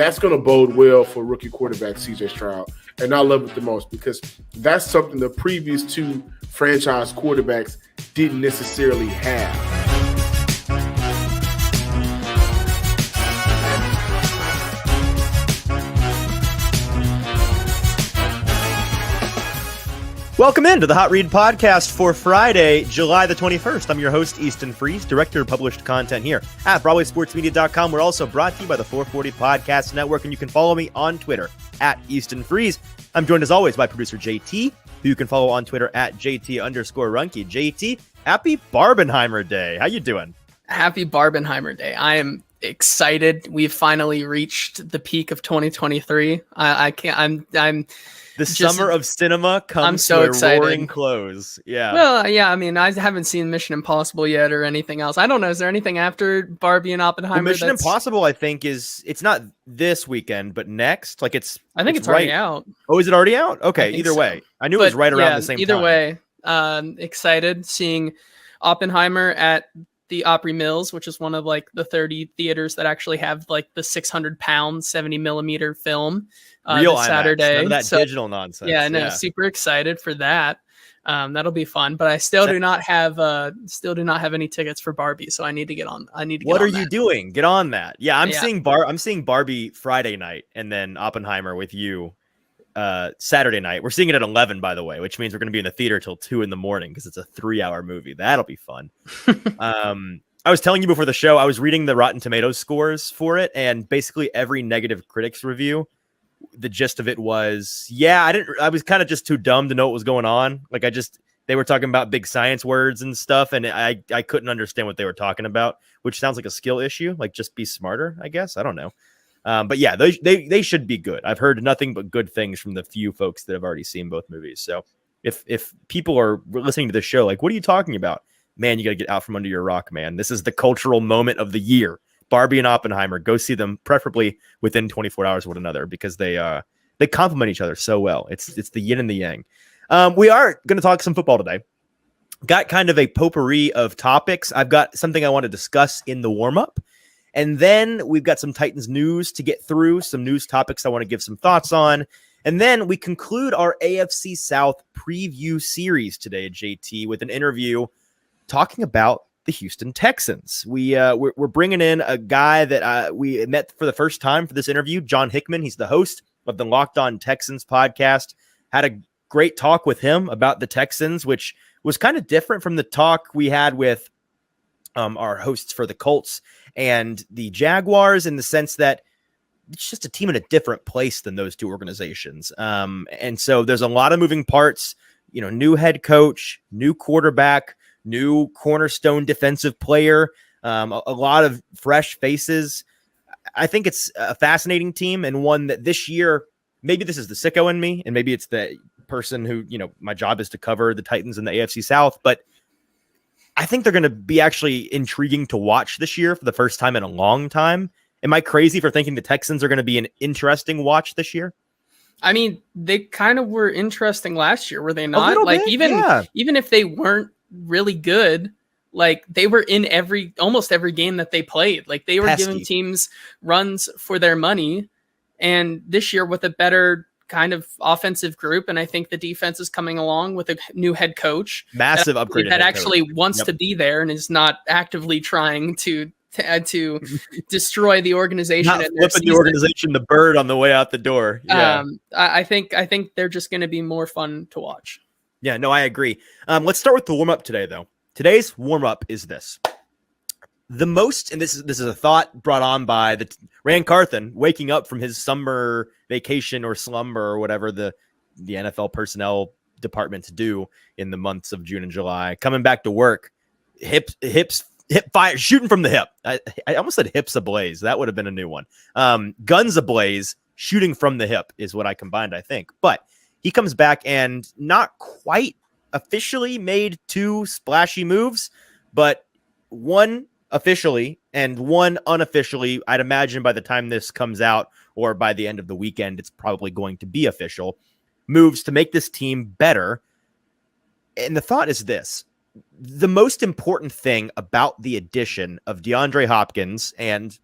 that's going to bode well for rookie quarterback C.J. Stroud. And I love it the most because that's something the previous two franchise quarterbacks didn't necessarily have. Welcome into the Hot Read Podcast for Friday, July the 21st. I'm your host, Easton Freeze, Director of Published Content here at BroadwaySportsMedia.com. We're also brought to you by the 440 Podcast Network, and you can follow me on Twitter at Easton Freeze. I'm joined as always by producer JT, who you can follow on Twitter at JT_Runke. JT, happy Barbenheimer Day. How you doing? Happy Barbenheimer Day. I am excited. We've finally reached the peak of 2023. The summer of cinema comes to a roaring close. Yeah. Well, yeah. I mean, I haven't seen Mission Impossible yet or anything else. I don't know. Is there anything after Barbie and Oppenheimer? Well, Mission Impossible, I think, it's not this weekend, but next. Like I think it's already out. Oh, is it already out? Okay. Either way, I knew it was right around the same time. Either way, excited seeing Oppenheimer at the Opry Mills, which is one of like the 30 theaters that actually have like the 600-pound 70mm film. Real this IMAX, Saturday. None of that digital nonsense. Yeah, no, super excited for that. That'll be fun. But I still do not have any tickets for Barbie, so I need to get on. What are you doing? Get on that. Yeah, I'm seeing Barbie Friday night, and then Oppenheimer with you Saturday night. We're seeing it at 11, by the way, which means we're going to be in the theater till 2 a.m. because it's a 3-hour movie. That'll be fun. I was telling you before the show, I was reading the Rotten Tomatoes scores for it, and basically every negative critics review, the gist of it was, I was kind of just too dumb to know what was going on. Like they were talking about big science words and stuff, and I couldn't understand what they were talking about, which sounds like a skill issue. Like, just be smarter, I guess. I don't know. But yeah, they should be good. I've heard nothing but good things from the few folks that have already seen both movies. So if people are listening to the show, like, what are you talking about? Man, you got to get out from under your rock, man. This is the cultural moment of the year. Barbie and Oppenheimer, go see them, preferably within 24 hours of one another, because they complement each other so well. It's the yin and the yang. We are going to talk some football today. Got kind of a potpourri of topics. I've got something I want to discuss in the warm-up. And then we've got some Titans news to get through, some news topics I want to give some thoughts on. And then we conclude our AFC South preview series today, JT, with an interview talking about the Houston Texans. We're bringing in a guy that we met for the first time for this interview, John Hickman. He's the host of the Locked On Texans podcast. Had a great talk with him about the Texans, which was kind of different from the talk we had with our hosts for the Colts and the Jaguars, in the sense that it's just a team in a different place than those two organizations. And so there's a lot of moving parts, new head coach, new quarterback, new cornerstone defensive player, a lot of fresh faces. I think it's a fascinating team, and one that this year, maybe this is the sicko in me, and maybe it's the person who, my job is to cover the Titans in the AFC South, but I think they're going to be actually intriguing to watch this year for the first time in a long time. Am I crazy for thinking the Texans are going to be an interesting watch this year? I mean, they kind of were interesting last year, were they not? Like, even if they weren't really good, like, they were in almost every game that they played. Like, they were giving teams runs for their money. And this year, with a better kind of offensive group, and I think the defense is coming along with a new head coach, massive upgrade that actually wants to be there and is not actively trying to destroy the organization. Not flipping the organization the bird on the way out the door. Yeah. I think they're just going to be more fun to watch. Yeah, no, I agree. Let's start with the warm up today, though. Today's warm up is this. The most, and this is a thought brought on by Rand Carthen waking up from his summer vacation or slumber or whatever the NFL personnel departments do in the months of June and July, coming back to work, hip fire, shooting from the hip. I almost said hips ablaze. That would have been a new one. Guns ablaze, shooting from the hip is what I combined, I think. But he comes back and not quite officially made 2 splashy moves, but one officially and one unofficially. I'd imagine by the time this comes out, or by the end of the weekend, it's probably going to be official, moves to make this team better. And the thought is this: the most important thing about the addition of DeAndre Hopkins, and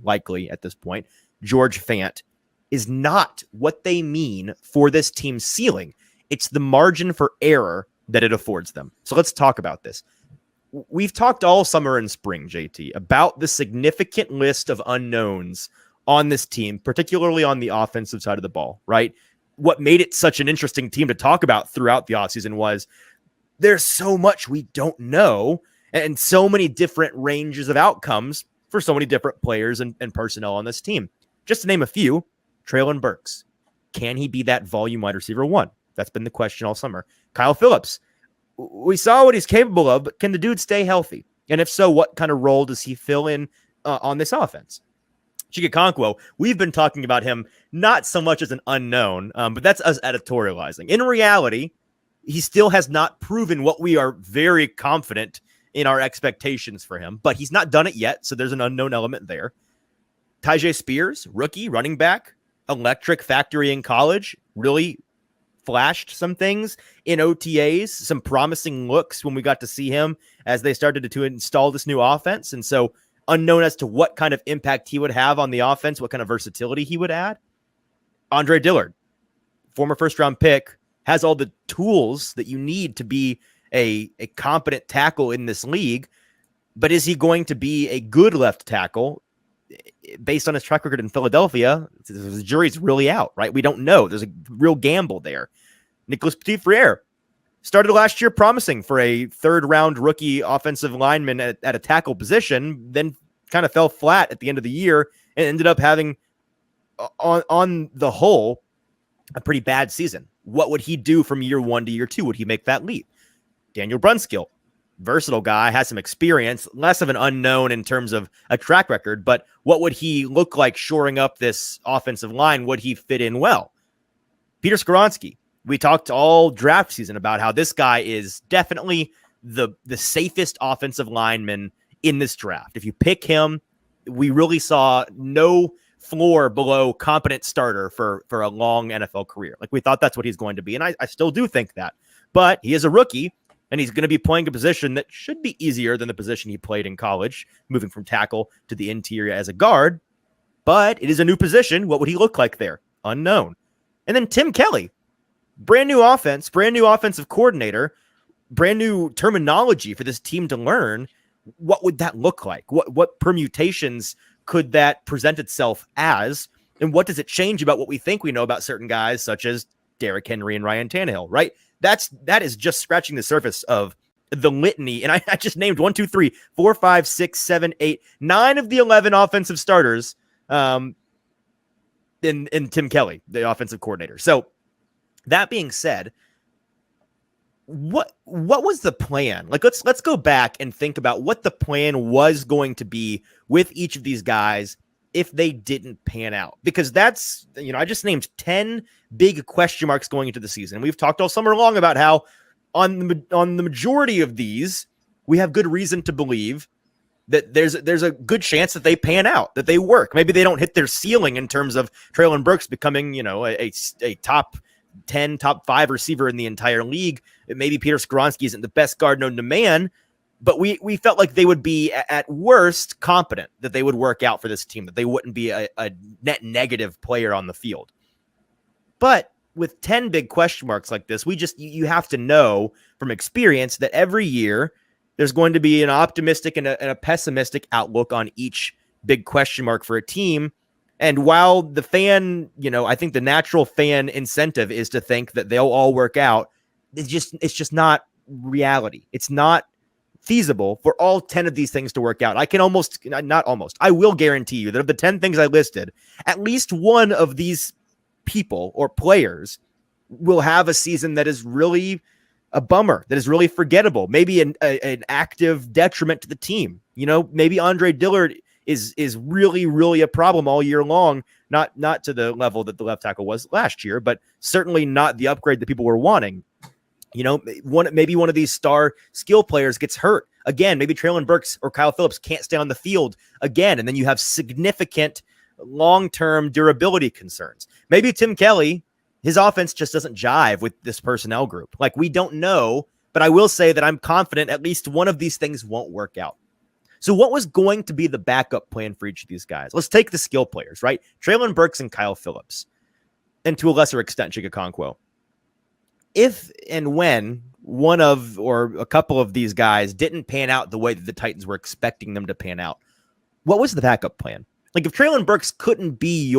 likely at this point, George Fant is not what they mean for this team's ceiling. It's the margin for error that it affords them. So let's talk about this. We've talked all summer and spring, JT, about the significant list of unknowns on this team, particularly on the offensive side of the ball, right? What made it such an interesting team to talk about throughout the offseason was there's so much we don't know and so many different ranges of outcomes for so many different players and personnel on this team. Just to name a few, Treylon Burks. Can he be that volume wide receiver one? That's been the question all summer. Kyle Phillips. We saw what he's capable of, but can the dude stay healthy? And if so, what kind of role does he fill in on this offense? Chikakonkwo, we've been talking about him not so much as an unknown, but that's us editorializing. In reality, he still has not proven what we are very confident in our expectations for him, but he's not done it yet, so there's an unknown element there. Tyjae Spears, rookie, running back, electric factory in college, really flashed some things in OTAs, some promising looks when we got to see him as they started to install this new offense, and so unknown as to what kind of impact he would have on the offense, what kind of versatility he would add. Andre Dillard, former first-round pick, has all the tools that you need to be a competent tackle in this league, but is he going to be a good left tackle? Based on his track record in Philadelphia, the jury's really out, right? We don't know. There's a real gamble there. Nicholas Petit-Frere started last year promising for a third-round rookie offensive lineman at a tackle position, then kind of fell flat at the end of the year and ended up having, on the whole, a pretty bad season. What would he do from year one to year two? Would he make that leap? Daniel Brunskill, versatile guy, has some experience, less of an unknown in terms of a track record, but what would he look like shoring up this offensive line? Would he fit in well? Peter Skoronski, we talked all draft season about how this guy is definitely the safest offensive lineman in this draft. If you pick him, we really saw no floor below competent starter for a long NFL career. Like, we thought that's what he's going to be, and I still do think that. But he is a rookie, and he's going to be playing a position that should be easier than the position he played in college, moving from tackle to the interior as a guard. But it is a new position. What would he look like there? Unknown. And then Tim Kelly, brand new offense, brand new offensive coordinator, brand new terminology for this team to learn. What would that look like? What permutations could that present itself as? And what does it change about what we think we know about certain guys, such as Derrick Henry and Ryan Tannehill, right? That is just scratching the surface of the litany. And I just named 1, 2, 3, 4, 5, 6, 7, 8, 9 of the 11 offensive starters in Tim Kelly, the offensive coordinator. So that being said, what was the plan? Like, let's go back and think about what the plan was going to be with each of these guys if they didn't pan out, because that's, I just named 10 big question marks going into the season. We've talked all summer long about how on the majority of these, we have good reason to believe that there's a good chance that they pan out, that they work. Maybe they don't hit their ceiling in terms of Treylon Burks becoming, a top 10, top 5 receiver in the entire league. Maybe Peter Skoronski isn't the best guard known to man, but we felt like they would be at worst competent, that they would work out for this team, that they wouldn't be a net negative player on the field. But with 10 big question marks like this, you have to know from experience that every year there's going to be an optimistic and a pessimistic outlook on each big question mark for a team. And while the fan, I think the natural fan incentive is to think that they'll all work out, it's just not reality. It's not feasible for all 10 of these things to work out. I will guarantee you that of the 10 things I listed, at least one of these people or players will have a season that is really a bummer, that is really forgettable, maybe an active detriment to the team. Maybe Andre Dillard is really, really a problem all year long, not to the level that the left tackle was last year, but certainly not the upgrade that people were wanting. Maybe one of these star skill players gets hurt again. Maybe Treylon Burks or Kyle Phillips can't stay on the field again, and then you have significant long-term durability concerns. Maybe Tim Kelly, his offense just doesn't jive with this personnel group. Like, we don't know, but I will say that I'm confident at least one of these things won't work out. So what was going to be the backup plan for each of these guys? Let's take the skill players, right? Treylon Burks and Kyle Phillips, and to a lesser extent, Chigakonkwo. If and when one of or a couple of these guys didn't pan out the way that the Titans were expecting them to pan out, what was the backup plan? Like if Treylon Burks couldn't be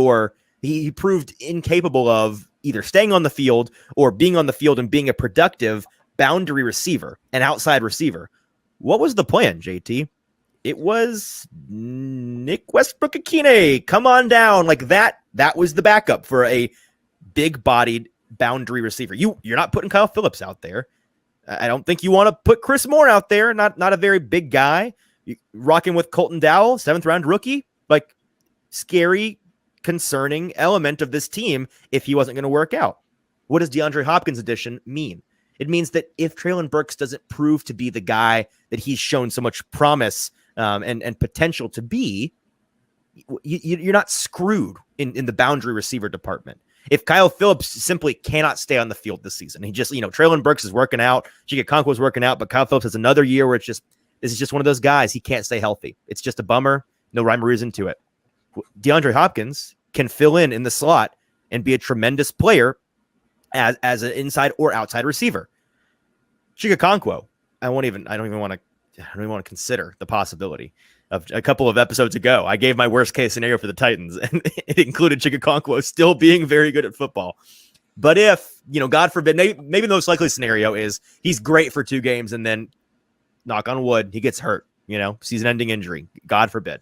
he proved incapable of either staying on the field or being on the field and being a productive boundary receiver, an outside receiver. What was the plan, JT? It was Nick Westbrook-Akine. Come on down. Like that was the backup for a big-bodied boundary receiver. You're not putting Kyle Phillips out there. I don't think you want to put Chris Moore out there. Not a very big guy. Rocking with Colton Dowell, 7th-round rookie. Like, scary, concerning element of this team if he wasn't going to work out. What does DeAndre Hopkins' addition mean? It means that if Treylon Burks doesn't prove to be the guy that he's shown so much promise and potential to be, you're not screwed in the boundary receiver department. If Kyle Phillips simply cannot stay on the field this season, he just, Treylon Burks is working out, Chigakonkwo is working out, but Kyle Phillips has another year where this is just one of those guys. He can't stay healthy. It's just a bummer. No rhyme or reason to it. DeAndre Hopkins can fill in the slot and be a tremendous player as an inside or outside receiver. Chigakonkwo, I don't even want to consider the possibility of a couple of episodes ago. I gave my worst case scenario for the Titans, and it included Chigakonkwo still being very good at football. But if, God forbid, maybe the most likely scenario is he's great for 2 games and then, knock on wood, he gets hurt, season-ending injury. God forbid.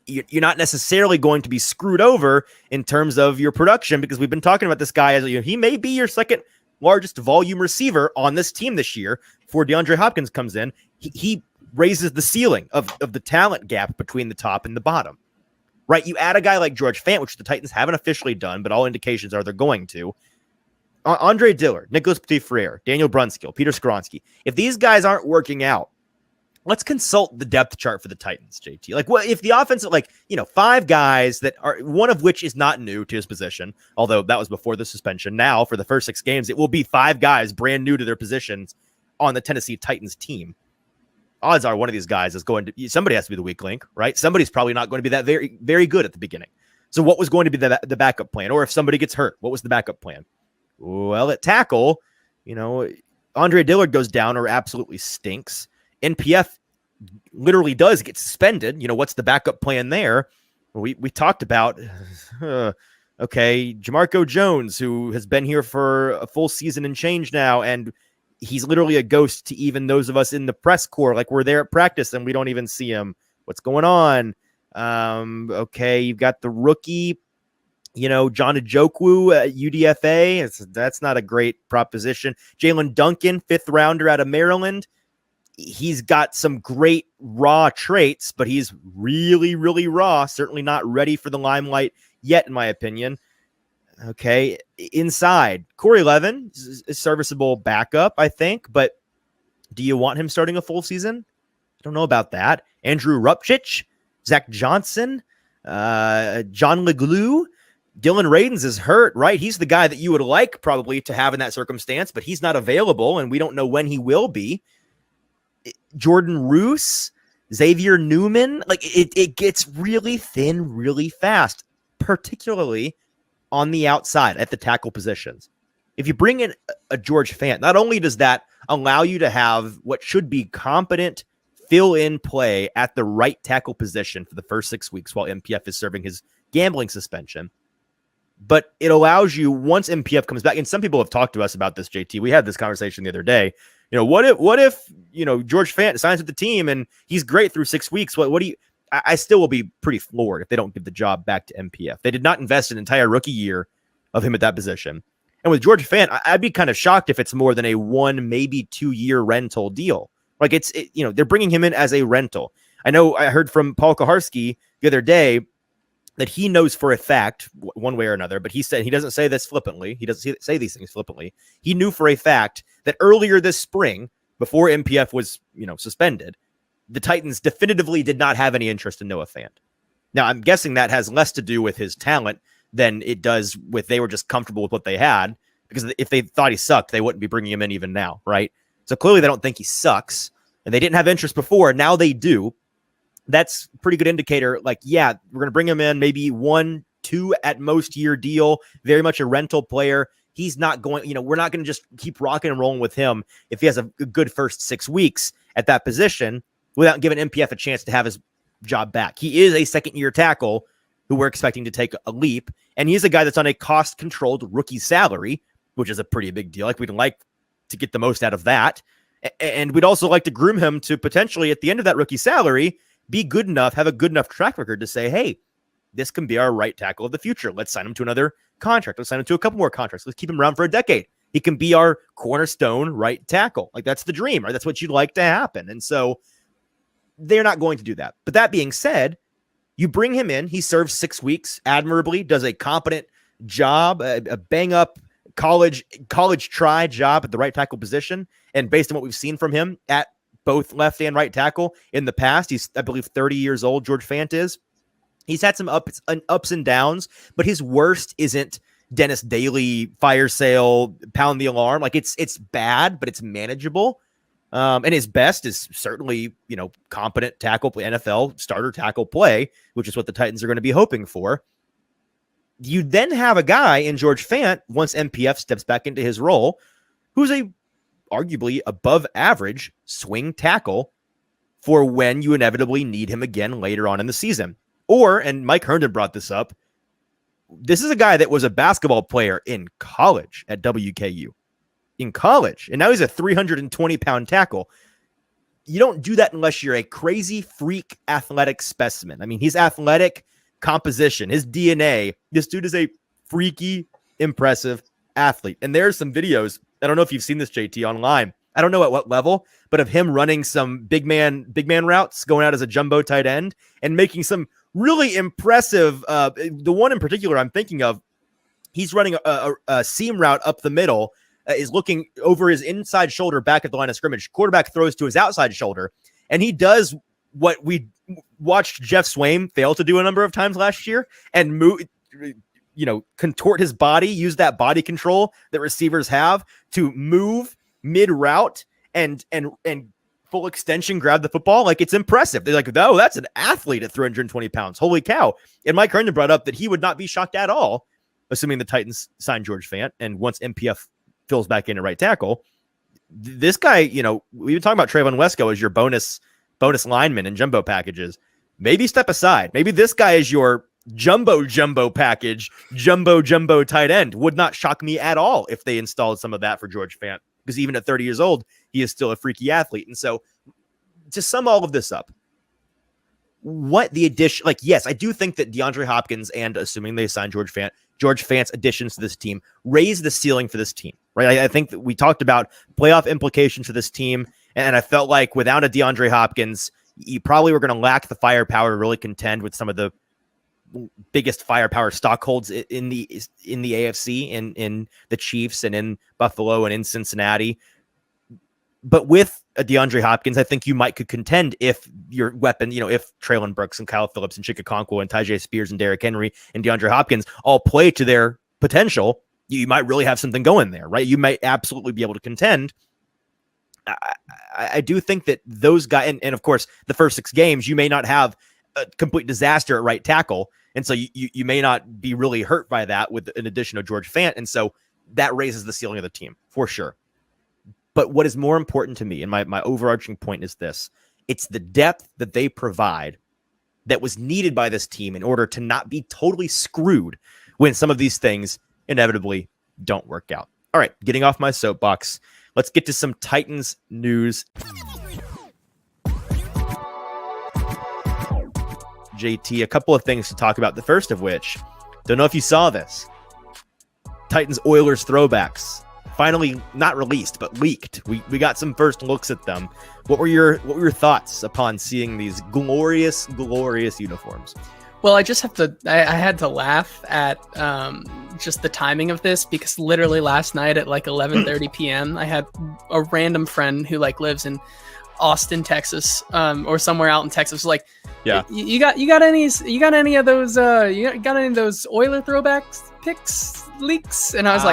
You're not necessarily going to be screwed over in terms of your production because we've been talking about this guy as he may be your second largest volume receiver on this team this year. Before DeAndre Hopkins comes in, he raises the ceiling of the talent gap between the top and the bottom, right? You add a guy like George Fant, which the Titans haven't officially done, but all indications are they're going to. Andre Dillard, Nicholas Petit-Frere, Daniel Brunskill, Peter Skoronski. If these guys aren't working out, let's consult the depth chart for the Titans, JT. Like, what if the offense, 5 guys that are, one of which is not new to his position, although that was before the suspension. Now, for the first 6 games, it will be 5 guys brand new to their positions on the Tennessee Titans team. Odds are one of these guys is somebody has to be the weak link, right? Somebody's probably not going to be that very, very good at the beginning. So what was going to be the backup plan? Or if somebody gets hurt, what was the backup plan? Well, at tackle, Andre Dillard goes down or absolutely stinks. NPF literally does get suspended. What's the backup plan there? We talked about, Jamarco Jones, who has been here for a full season and change now, and he's literally a ghost to even those of us in the press corps. Like, we're there at practice and we don't even see him. What's going on? You've got the rookie, John Ajokwu at UDFA. That's not a great proposition. Jalen Duncan, 5th rounder out of Maryland. He's got some great raw traits, but he's really, really raw. Certainly not ready for the limelight yet, in my opinion. Okay. Inside, Corey Levin is a serviceable backup, I think, but do you want him starting a full season? I don't know about that. Andrew Rupchich, Zach Johnson, John Leglue, Dylan Radins is hurt, right? He's the guy that you would like probably to have in that circumstance, but he's not available, and we don't know when he will be. Jordan Roos, Xavier Newman, it gets really thin really fast, particularly on the outside at the tackle positions. If you bring in a George Fant, not only does that allow you to have what should be competent fill-in play at the right tackle position for the first 6 weeks while MPF is serving his gambling suspension, but it allows you, once MPF comes back, and some people have talked to us about this, JT. We had this conversation the other day. What if George Fant signs with the team and he's great through 6 weeks? What do you? I still will be pretty floored if they don't give the job back to MPF. They did not invest an entire rookie year of him at that position. And with George Fant, I'd be kind of shocked if it's more than a 1, maybe 2-year rental deal. Like they're bringing him in as a rental. I know I heard from Paul Kaharski the other day that he knows for a fact, one way or another, but he said he doesn't say this flippantly. He doesn't say these things flippantly. He knew for a fact that earlier this spring, before MPF was, suspended, the Titans definitively did not have any interest in Noah Fant. Now, I'm guessing that has less to do with his talent than it does with they were just comfortable with what they had, because if they thought he sucked, they wouldn't be bringing him in even now, right? So clearly they don't think he sucks. and they didn't have interest before. Now they do. That's a pretty good indicator. Like, yeah, we're going to bring him in, maybe 1-2 at most year deal, very much a rental player. He's not going, we're not going to just keep rocking and rolling with him if he has a good first 6 weeks at that position without giving MPF a chance to have his job back. He is a second-year tackle who we're expecting to take a leap, and he's a guy that's on a cost-controlled rookie salary, which is a pretty big deal. Like, we'd like to get the most out of that, and we'd also like to groom him to potentially, at the end of that rookie salary, be good enough, have a good enough track record to say, hey, this can be our right tackle of the future. Let's sign him to another contract. Let's sign him to a couple more contracts. Let's keep him around for a decade. He can be our cornerstone right tackle. Like, that's the dream, right? That's what you'd like to happen. And so they're not going to do that. But that being said, you bring him in. He serves 6 weeks admirably, does a competent job, a bang-up college try job at the right tackle position. And based on what we've seen from him at both left and right tackle in the past, he's, I believe, 30 years old, George Fant is. He's had some ups and downs, but his worst isn't Dennis Daly, fire sale, pound the alarm. Like, it's bad, but it's manageable. And his best is certainly, competent tackle, NFL starter tackle play, which is what the Titans are going to be hoping for. You then have a guy in George Fant, once MPF steps back into his role, who's a arguably above average swing tackle for when you inevitably need him again later on in the season. Or, and Mike Herndon brought this up, this is a guy that was a basketball player in college at WKU. In college. And now he's a 320-pound tackle. You don't do that unless you're a crazy freak athletic specimen. I mean, he's athletic composition, his DNA. This dude is a freaky, impressive athlete. And there's some videos, I don't know if you've seen this, JT, online. I don't know at what level, but of him running some big man routes, going out as a jumbo tight end and making some really impressive. The one in particular I'm thinking of, he's running a seam route up the middle, is looking over his inside shoulder back at the line of scrimmage. Quarterback throws to his outside shoulder, and he does what we watched Jeff Swaim fail to do a number of times last year and move, contort his body, use that body control that receivers have to move mid route and full extension, grab the football. Like, it's impressive. They're like, oh, that's an athlete at 320 pounds. Holy cow. And Mike Herndon brought up that he would not be shocked at all, assuming the Titans sign George Fant. And once MPF fills back in at right tackle, this guy, we've been talking about Trayvon Wesco as your bonus lineman in jumbo packages. Maybe step aside. Maybe this guy is your jumbo package, jumbo tight end. Would not shock me at all if they installed some of that for George Fant, because even at 30 years old, he is still a freaky athlete. And so to sum all of this up, what the addition, yes, I do think that DeAndre Hopkins, and assuming they sign George Fant's additions to this team, raise the ceiling for this team, right? I think that we talked about playoff implications for this team, and I felt like without a DeAndre Hopkins, you probably were going to lack the firepower to really contend with some of the biggest firepower stockholds in the AFC, in the Chiefs and in Buffalo and in Cincinnati. But with a DeAndre Hopkins, I think you could contend if your weapon, if Treylon Burks and Kyle Phillips and Chika Okonkwo and Tyjae Spears and Derrick Henry and DeAndre Hopkins all play to their potential, you might really have something going there, right? You might absolutely be able to contend. I do think that those guys, and of course, the first 6 games, you may not have a complete disaster at right tackle. And so you may not be really hurt by that with an addition of George Fant. And so that raises the ceiling of the team for sure. But what is more important to me, and my overarching point is this: it's the depth that they provide that was needed by this team in order to not be totally screwed when some of these things inevitably don't work out. All right, getting off my soapbox, let's get to some Titans news. JT, a couple of things to talk about. The first of which, don't know if you saw this, Titans Oilers throwbacks finally not released but leaked. We got some first looks at them. What were your thoughts upon seeing these glorious uniforms? Well, I had to laugh at just the timing of this, because literally last night at 11:30 p.m. I had a random friend who lives in Austin, Texas, or somewhere out in Texas, yeah, you got any of those Oiler throwbacks picks leaks? And I was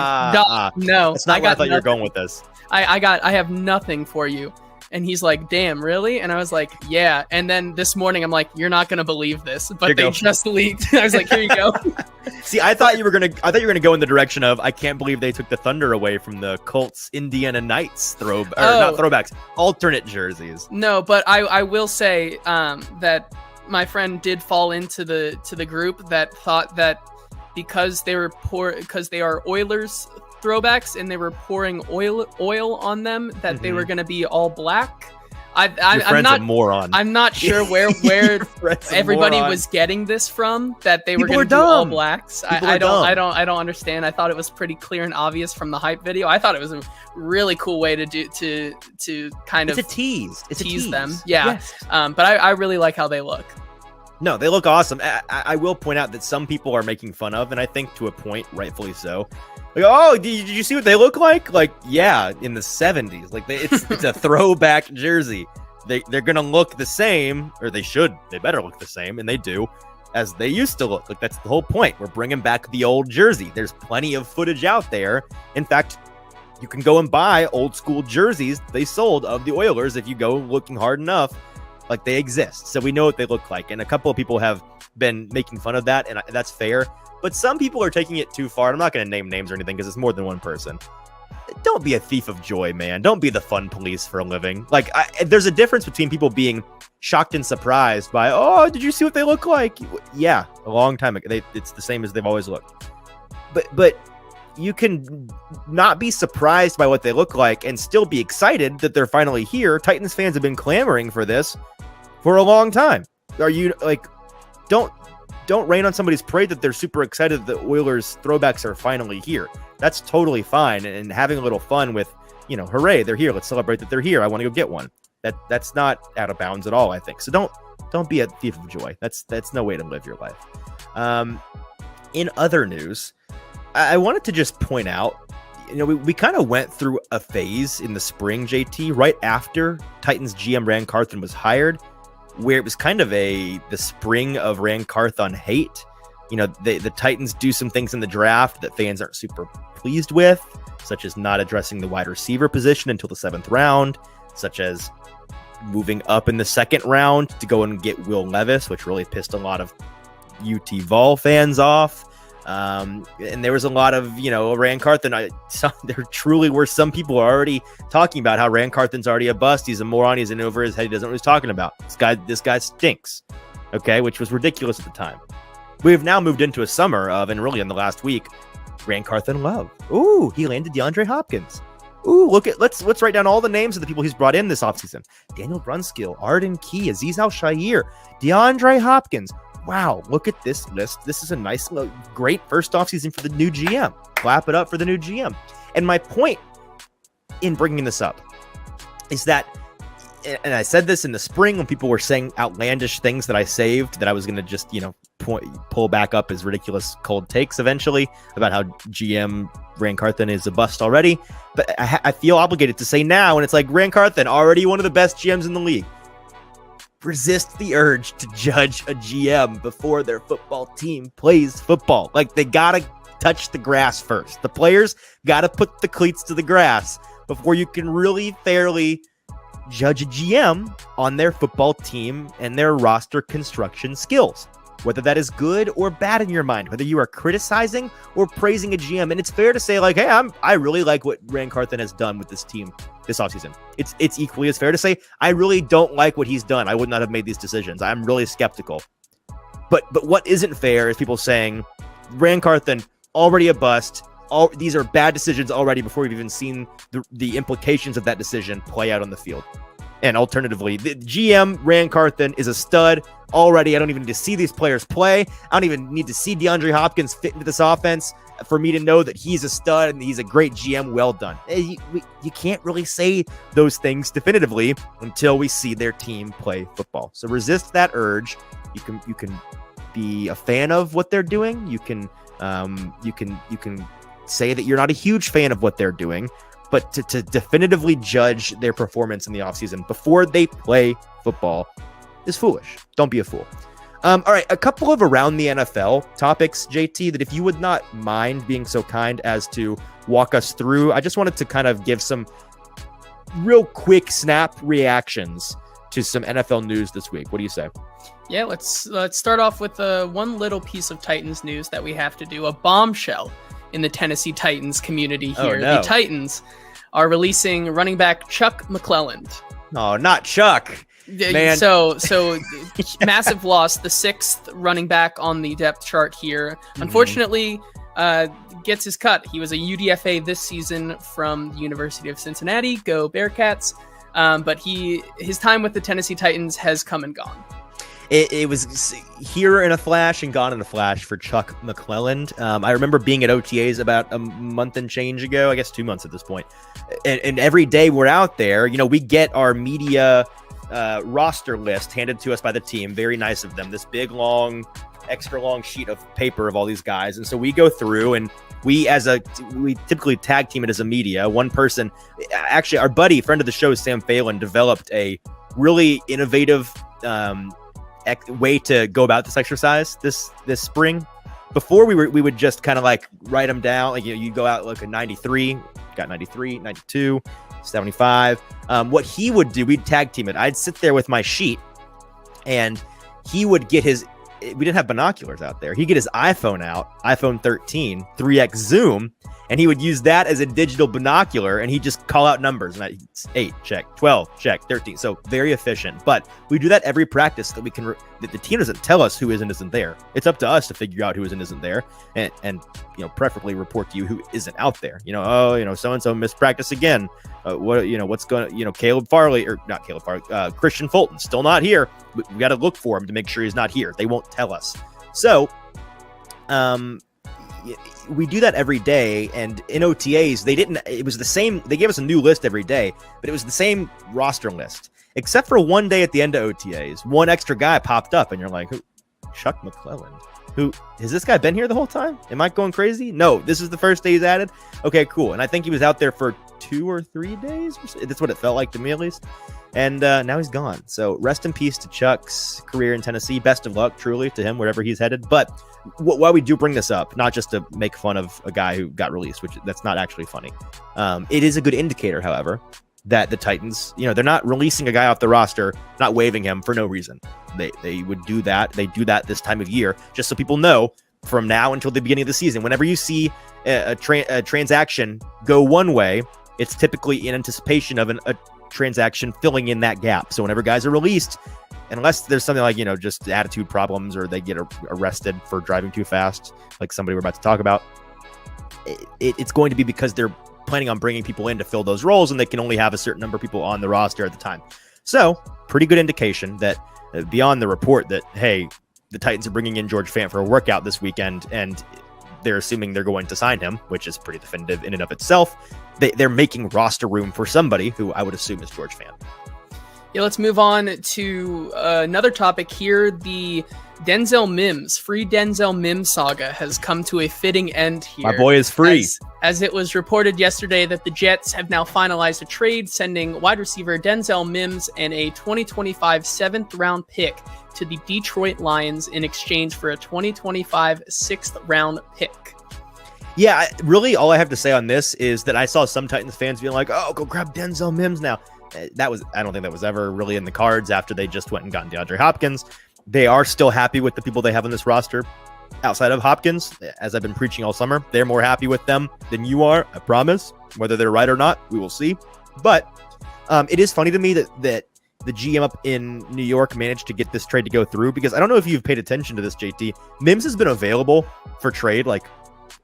no, that's not where I thought you were going with this. I have nothing for you. And he's like, damn, really? And I was like, yeah. And then this morning, I'm like, you're not going to believe this, but they just leaked. I was like, here you go. See, I thought you were going to go in the direction of, I can't believe they took the Thunder away from the Colts Indiana Knights not throwbacks, alternate jerseys. No, but I will say that my friend did fall into the group that thought that because they are Oilers throwbacks and they were pouring oil on them that they were going to be all black. I'm not a moron. I'm not sure where everybody was getting this from, that they were going to do all blacks. I don't understand. I thought it was pretty clear and obvious from the hype video. I thought it was a really cool way to kind of tease them. Yeah. Yes. But I really like how they look. No, they look awesome. I will point out that some people are making fun of, and I think to a point, rightfully so. Like, oh, did you see what they look like? Like, yeah, in the 70s. Like, it's a throwback jersey. They're gonna look the same, or they should. They better look the same, and they do, as they used to look. Like, that's the whole point. We're bringing back the old jersey. There's plenty of footage out there. In fact, you can go and buy old school jerseys they sold of the Oilers if you go looking hard enough. Like, they exist, so we know what they look like. And a couple of people have been making fun of that, and that's fair. But some people are taking it too far. I'm not going to name names or anything because it's more than one person. Don't be a thief of joy, man. Don't be the fun police for a living. Like, there's a difference between people being shocked and surprised by, oh, did you see what they look like? Yeah, a long time ago. It's the same as they've always looked. But you can not be surprised by what they look like and still be excited that they're finally here. Titans fans have been clamoring for this for a long time. Are you like, don't rain on somebody's parade that they're super excited that Oilers throwbacks are finally here. That's totally fine. And having a little fun with, hooray, they're here. Let's celebrate that they're here. I want to go get one. That's not out of bounds at all, I think. So don't be a thief of joy. That's no way to live your life. In other news, I wanted to just point out, we kind of went through a phase in the spring, JT, right after Titans GM Ran Carthon was hired, where it was kind of the spring of Ran Carthon hate. The Titans do some things in the draft that fans aren't super pleased with, such as not addressing the wide receiver position until the 7th round, such as moving up in the 2nd round to go and get Will Levis, which really pissed a lot of UT Vol fans off. And there was a lot of, Ran Carthon. There truly were some people already talking about how Ran Carthon's already a bust. He's a moron. He's in over his head. He doesn't know what he's talking about. This guy stinks. Okay, which was ridiculous at the time. We've now moved into a summer of, and really in the last week, Ran Carthon love. Ooh, he landed DeAndre Hopkins. Ooh, let's write down all the names of the people he's brought in this offseason. Daniel Brunskill, Arden Key, Aziz Al-Shaair, DeAndre Hopkins. Wow, look at this list. This is a nice, great first offseason for the new GM. Clap it up for the new GM. And my point in bringing this up is that, and I said this in the spring when people were saying outlandish things that I saved, that I was going to just, pull back up as ridiculous cold takes eventually about how GM Ran Carthon is a bust already. But I feel obligated to say now, and it's like, Ran Carthon, already one of the best GMs in the league. Resist the urge to judge a GM before their football team plays football. Like, they gotta touch the grass first. The players gotta put the cleats to the grass before you can really fairly judge a GM on their football team and their roster construction skills. Whether that is good or bad in your mind, whether you are criticizing or praising a GM. And it's fair to say, like, hey, I really like what Ran Carthon has done with this team this offseason. It's equally as fair to say, I really don't like what he's done. I would not have made these decisions. I'm really skeptical. But what isn't fair is people saying, Ran Carthon, already a bust. These are bad decisions already before we've even seen the implications of that decision play out on the field. And alternatively, the GM Ran Carthon is a stud already. I don't even need to see these players play. I don't even need to see DeAndre Hopkins fit into this offense for me to know that he's a stud and he's a great GM. Well done. You can't really say those things definitively until we see their team play football. So resist that urge. You can be a fan of what they're doing. You can say that you're not a huge fan of what they're doing. But to definitively judge their performance in the offseason before they play football is foolish. Don't be a fool. All right, a couple of around the NFL topics, JT, that if you would not mind being so kind as to walk us through. I just wanted to kind of give some real quick snap reactions to some NFL news this week. What do you say? Yeah, let's start off with one little piece of Titans news that we have to do. A bombshell in the Tennessee Titans community here. Oh, no. The Titans are releasing running back Chuck McClelland. No, not Chuck. Man. So massive loss. The 6th running back on the depth chart here. Unfortunately, gets his cut. He was a UDFA this season from the University of Cincinnati. Go Bearcats. But his time with the Tennessee Titans has come and gone. It was here in a flash and gone in a flash for Chuck McClelland. I remember being at OTAs about a month and change ago, I guess 2 months at this point. And every day we're out there, we get our media roster list handed to us by the team. Very nice of them. This big, long, extra long sheet of paper of all these guys. And so we go through and we typically tag team it as a media. One person, actually our buddy, friend of the show, Sam Phelan, developed a really innovative way to go about this exercise this spring. Before we would just kind of like write them down, like you go out like a 93, got 93, 92, 75. What he would do, we'd tag team it. I'd sit there with my sheet and he would get we didn't have binoculars out there. He'd get his iPhone out, iPhone 13, 3x zoom, and he would use that as a digital binocular, and he'd just call out numbers. And it's 8, check, 12, check, 13. So very efficient. But we do that every practice that we can. That the team doesn't tell us who is and isn't there. It's up to us to figure out who is and isn't there, and preferably report to you who isn't out there. So and so missed practice again. What's going? Caleb Farley, or not Caleb Farley, Christian Fulton still not here. We got to look for him to make sure he's not here. They won't tell us. So, we do that every day, and in OTAs it was the same. They gave us a new list every day, but it was the same roster list, except for one day at the end of OTAs, one extra guy popped up, and you're like, who? Chuck McClelland. Who has this guy been here the whole time? Am I going crazy? No, this is the first day he's added. Okay, cool. And I think he was out there for 2 or 3 days. That's what it felt like to me, at least. And now he's gone. So rest in peace to Chuck's career in Tennessee. Best of luck, truly, to him, wherever he's headed. But while we do bring this up, not just to make fun of a guy who got released, which that's not actually funny. It is a good indicator, however, that the Titans, they're not releasing a guy off the roster, not waiving him for no reason. They would do that. They do that this time of year, just so people know from now until the beginning of the season. Whenever you see a transaction go one way, it's typically in anticipation of a transaction filling in that gap. So whenever guys are released, unless there's something like, just attitude problems or they get arrested for driving too fast, like somebody we're about to talk about, it's going to be because they're planning on bringing people in to fill those roles, and they can only have a certain number of people on the roster at the time. So pretty good indication that beyond the report that, hey, the Titans are bringing in George Fant for a workout this weekend, and they're assuming they're going to sign him, which is pretty definitive in and of itself. They're making roster room for somebody who I would assume is George Fant. Yeah, let's move on to another topic here. The free Denzel Mims saga has come to a fitting end here. My boy is free. As it was reported yesterday that the Jets have now finalized a trade, sending wide receiver Denzel Mims and a 2025 7th-round pick to the Detroit Lions in exchange for a 2025 6th-round pick. Yeah, really, all I have to say on this is that I saw some Titans fans being like, oh, go grab Denzel Mims now. I don't think that was ever really in the cards after they just went and got DeAndre Hopkins. They are still happy with the people they have on this roster outside of Hopkins. As I've been preaching all summer, they're more happy with them than you are, I promise. Whether they're right or not, we will see. But it is funny to me that the GM up in New York managed to get this trade to go through, because I don't know if you've paid attention to this, JT. Mims has been available for trade like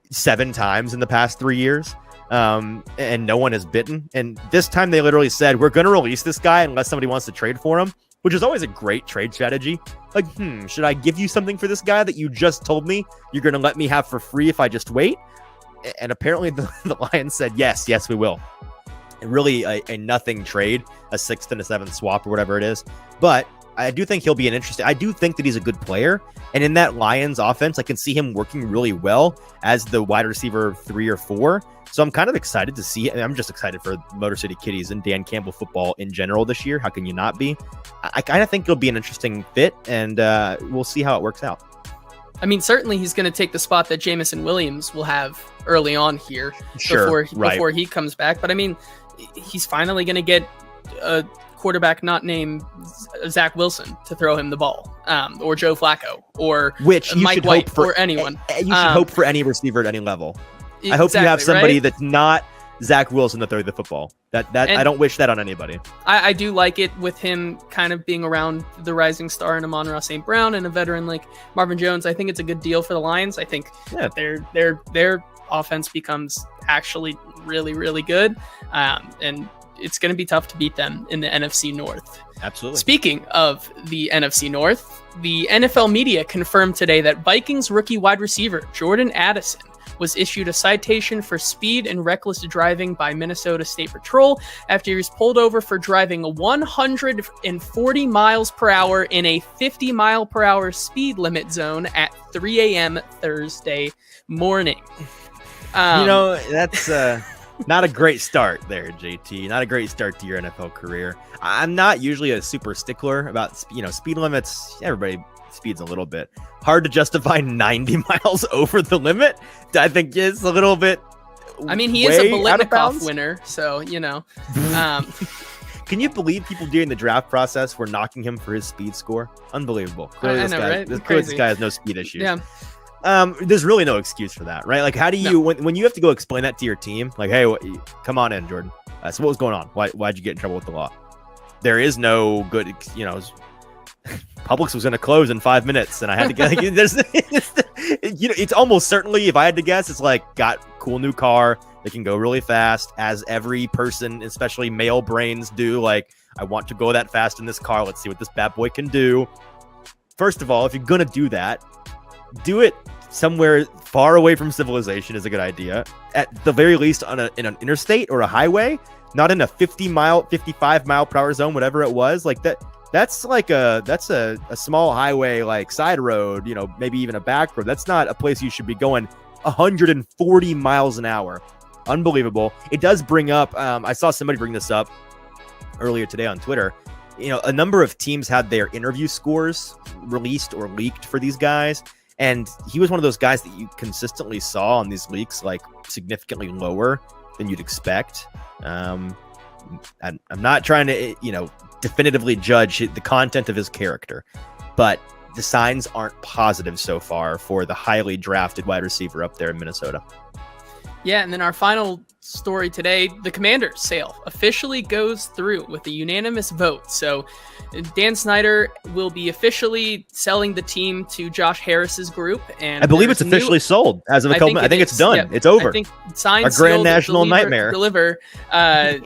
7 times in the past 3 years. And no one has bitten. And this time they literally said, we're going to release this guy unless somebody wants to trade for him, which is always a great trade strategy. Like, should I give you something for this guy that you just told me you're going to let me have for free if I just wait? And apparently the Lions said, yes, we will. And really a nothing trade, a 6th and a 7th swap or whatever it is. But I do think he'll be I do think that he's a good player. And in that Lions offense, I can see him working really well as the wide receiver 3 or 4. So I'm kind of excited to see. I'm just excited for Motor City Kitties and Dan Campbell football in general this year. How can you not be? I kind of think it'll be an interesting fit, and we'll see how it works out. I mean, certainly he's going to take the spot that Jamison Williams will have early on here before he comes back. But I mean, he's finally going to get a quarterback not named Zach Wilson to throw him the ball, or Joe Flacco, or which Mike White, or anyone. You should hope for any receiver at any level. I hope you have somebody that's not Zach Wilson to throw the football. I don't wish that on anybody. I do like it with him kind of being around the rising star in Amon-Ra St. Brown and a veteran like Marvin Jones. I think it's a good deal for the Lions. I think their offense becomes actually really, really good. And it's going to be tough to beat them in the NFC North. Absolutely. Speaking of the NFC North, the NFL media confirmed today that Vikings rookie wide receiver Jordan Addison was issued a citation for speed and reckless driving by Minnesota State Patrol after he was pulled over for driving 140 miles per hour in a 50 mile per hour speed limit zone at 3 a.m. Thursday morning. That's not a great start there, JT. Not a great start to your NFL career. I'm not usually a super stickler about, speed limits. Everybody speeds a little bit. Hard to justify 90 miles over the limit. I think it's a little bit. I mean, he is a Biletnikoff winner, so, Can you believe people during the draft process were knocking him for his speed score? Unbelievable. Clearly, this guy has no speed issues. Yeah. There's really no excuse for that, right? Like, how do you when you have to go explain that to your team? Like, hey, come on in, Jordan. So what was going on? Why'd you get in trouble with the law? There is no good, Publix was going to close in 5 minutes, and I had to get. It's almost certainly, if I had to guess, it's like got cool new car. They can go really fast, as every person, especially male brains, do. Like, I want to go that fast in this car. Let's see what this bad boy can do. First of all, if you're gonna do that, do it somewhere far away from civilization is a good idea. At the very least, in an interstate or a highway, not in a 55 mile per hour zone, whatever it was. Like that. That's a small highway, like side road, maybe even a back road. That's not a place you should be going 140 miles an hour. Unbelievable. It does bring up, I saw somebody bring this up earlier today on Twitter. A number of teams had their interview scores released or leaked for these guys. And he was one of those guys that you consistently saw on these leaks, like significantly lower than you'd expect. I'm not trying to, definitively judge the content of his character, but the signs aren't positive so far for the highly drafted wide receiver up there in Minnesota. Yeah, and then our final story today, the Commanders sale officially goes through with a unanimous vote. So Dan Snyder will be officially selling the team to Josh Harris's group. And I believe it's officially sold as of a couple. I think it's done. Yeah, it's over. I think signed, our grand national nightmare.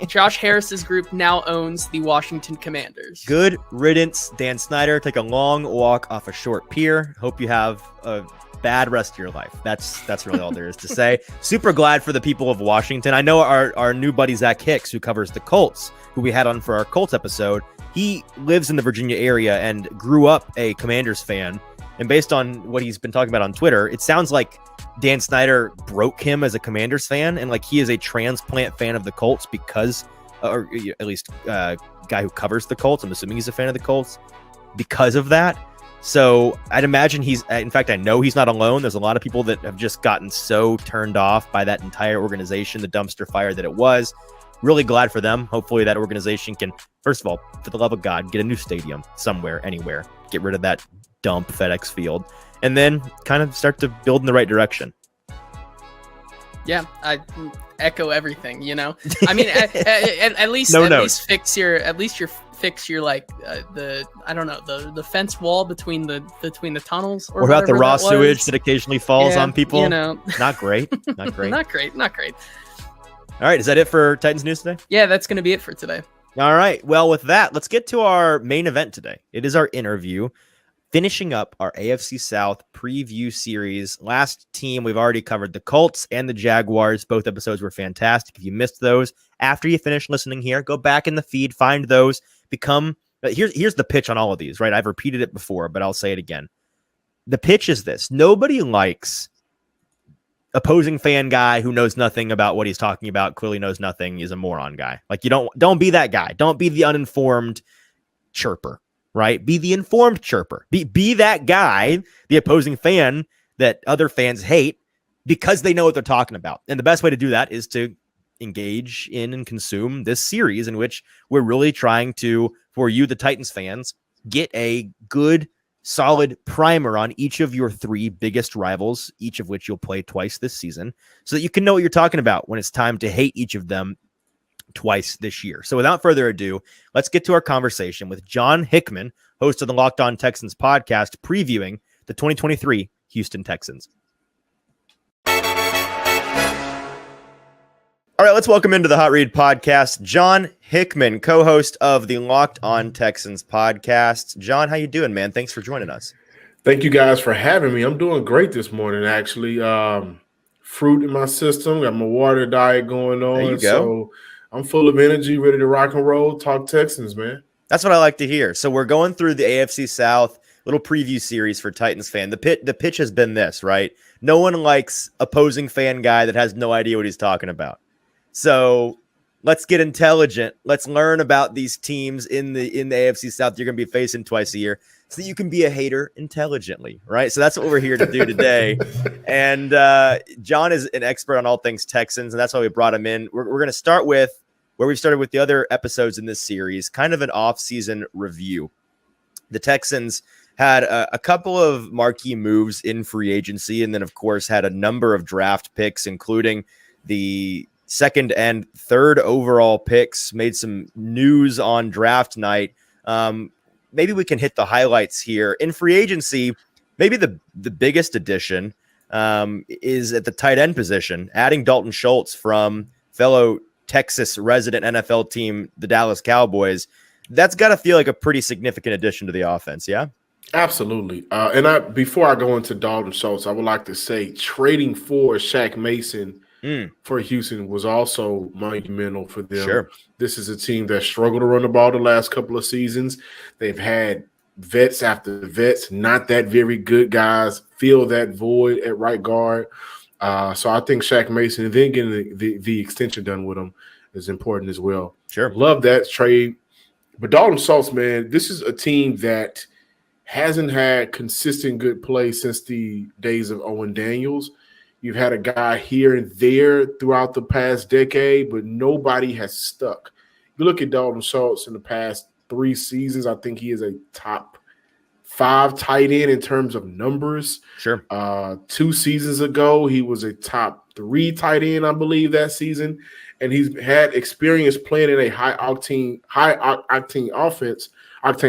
Josh Harris's group now owns the Washington Commanders. Good riddance, Dan Snyder. Take a long walk off a short pier. Hope you have a bad rest of your life. That's really all there is to say. Super glad for the people of Washington. I know our new buddy Zach Hicks, who covers the Colts, who we had on for our Colts episode, he lives in the Virginia area and grew up a Commanders fan. And based on what he's been talking about on Twitter, it sounds like Dan Snyder broke him as a Commanders fan, and like he is a transplant fan of the Colts because, or at least guy who covers the Colts. I'm assuming he's a fan of the Colts because of that. So I'd imagine in fact, I know he's not alone. There's a lot of people that have just gotten so turned off by that entire organization, the dumpster fire that it was. Really glad for them. Hopefully that organization can, first of all, for the love of God, get a new stadium somewhere, anywhere. Get rid of that dump FedEx Field, and then kind of start to build in the right direction. Yeah, I echo everything. I mean, at least fix your like the fence wall between the tunnels, or about the raw sewage that occasionally falls on people. Not great. not great. All right, is that it for Titans news today? Yeah, that's going to be it for today. All right, well, with that, let's get to our main event today. It is our interview, finishing up our AFC South preview series. Last team, we've already covered the Colts and the Jaguars. Both episodes were fantastic. If you missed those, after you finish listening here, go back in the feed, find those, here's the pitch on all of these, right? I've repeated it before, but I'll say it again. The pitch is this. Nobody likes opposing fan guy who knows nothing about what he's talking about, clearly knows nothing, is a moron guy. Like, you don't be that guy. Don't be the uninformed chirper, right? Be the informed chirper. Be that guy, the opposing fan that other fans hate because they know what they're talking about. And the best way to do that is to engage in and consume this series in which we're really trying to, for you, the Titans fans, get a good, solid primer on each of your three biggest rivals, each of which you'll play twice this season, so that you can know what you're talking about when it's time to hate each of them twice this year. So without further ado, let's get to our conversation with John Hickman, host of the Locked On Texans podcast, previewing the 2023 Houston Texans. All right, let's welcome into the Hot Read podcast, John Hickman, co-host of the Locked On Texans podcast. John, how you doing, man? Thanks for joining us. Thank you guys for having me. I'm doing great this morning, actually. Fruit in my system, got my water diet going on. There you go. So I'm full of energy, ready to rock and roll, talk Texans, man. That's what I like to hear. So we're going through the AFC South, little preview series for Titans fan. The pitch has been this, right? No one likes opposing fan guy that has no idea what he's talking about. So let's get intelligent. Let's learn about these teams in the AFC South you're going to be facing twice a year so that you can be a hater intelligently, right? So that's what we're here to do today. And John is an expert on all things Texans, and that's why we brought him in. We're going to start with where we've started with the other episodes in this series, kind of an off-season review. The Texans had a couple of marquee moves in free agency, and then, of course, had a number of draft picks, including the second and third overall picks, made some news on draft night. Maybe we can hit the highlights here. In free agency, maybe the biggest addition is at the tight end position, adding Dalton Schultz from fellow Texas resident NFL team, the Dallas Cowboys. That's got to feel like a pretty significant addition to the offense, yeah? Absolutely. And before I go into Dalton Schultz, I would like to say trading for Shaq Mason for Houston was also monumental for them. Sure. This is a team that struggled to run the ball the last couple of seasons. They've had vets after vets, not that very good guys, fill that void at right guard. So I think Shaq Mason, and then getting the extension done with him, is important as well. Sure. Love that trade. But Dalton Schultz, man, this is a team that hasn't had consistent good play since the days of Owen Daniels. You've had a guy here and there throughout the past decade, but nobody has stuck. You look at Dalton Schultz in the past 3 seasons, I think he is a top 5 tight end in terms of numbers. Sure. 2 seasons ago, he was a top 3 tight end, I believe, that season. And he's had experience playing in a high octane offense, but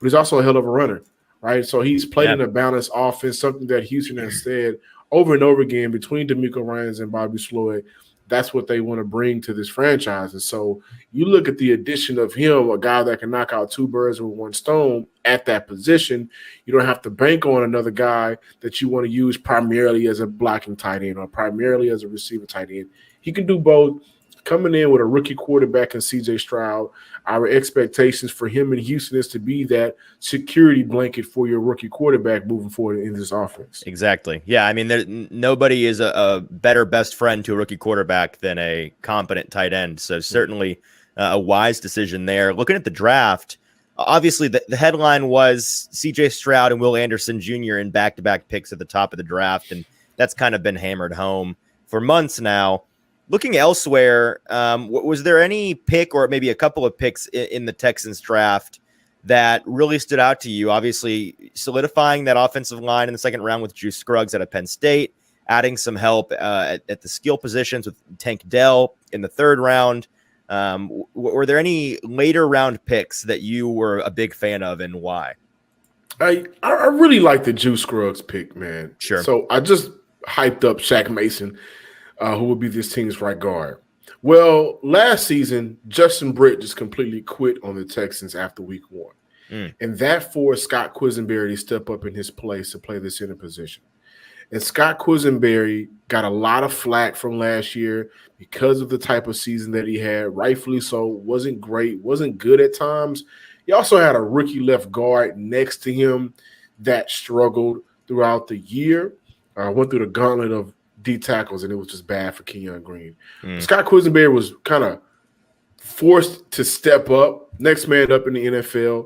he's also a hell of a runner, right? So he's played in a balanced offense, something that Houston has said over and over again between D'Amico Ryans and Bobby Sloyd. That's what they want to bring to this franchise. And so you look at the addition of him, a guy that can knock out 2 birds with 1 stone at that position. You don't have to bank on another guy that you want to use primarily as a blocking tight end or primarily as a receiver tight end. He can do both. Coming in with a rookie quarterback in C.J. Stroud, our expectations for him in Houston is to be that security blanket for your rookie quarterback moving forward in this offense. Exactly. Yeah, I mean, nobody is a better best friend to a rookie quarterback than a competent tight end. So certainly a wise decision there. Looking at the draft, obviously the headline was C.J. Stroud and Will Anderson Jr. in back-to-back picks at the top of the draft, and that's kind of been hammered home for months now. Looking elsewhere, was there any pick or maybe a couple of picks in the Texans draft that really stood out to you? Obviously, solidifying that offensive line in the second round with Juice Scruggs out of Penn State, adding some help at the skill positions with Tank Dell in the third round. Were there any later round picks that you were a big fan of, and why? I really like the Juice Scruggs pick, man. Sure. So I just hyped up Shaq Mason, who will be this team's right guard. Well, last season, Justin Britt just completely quit on the Texans after week 1. And that forced Scott Quisenberry to step up in his place to play the center position. And Scott Quisenberry got a lot of flack from last year because of the type of season that he had. Rightfully so. Wasn't great. Wasn't good at times. He also had a rookie left guard next to him that struggled throughout the year. Went through the gauntlet of D tackles, and it was just bad for Kenyon Green. Scott Quisenberry was kind of forced to step up, next man up in the NFL.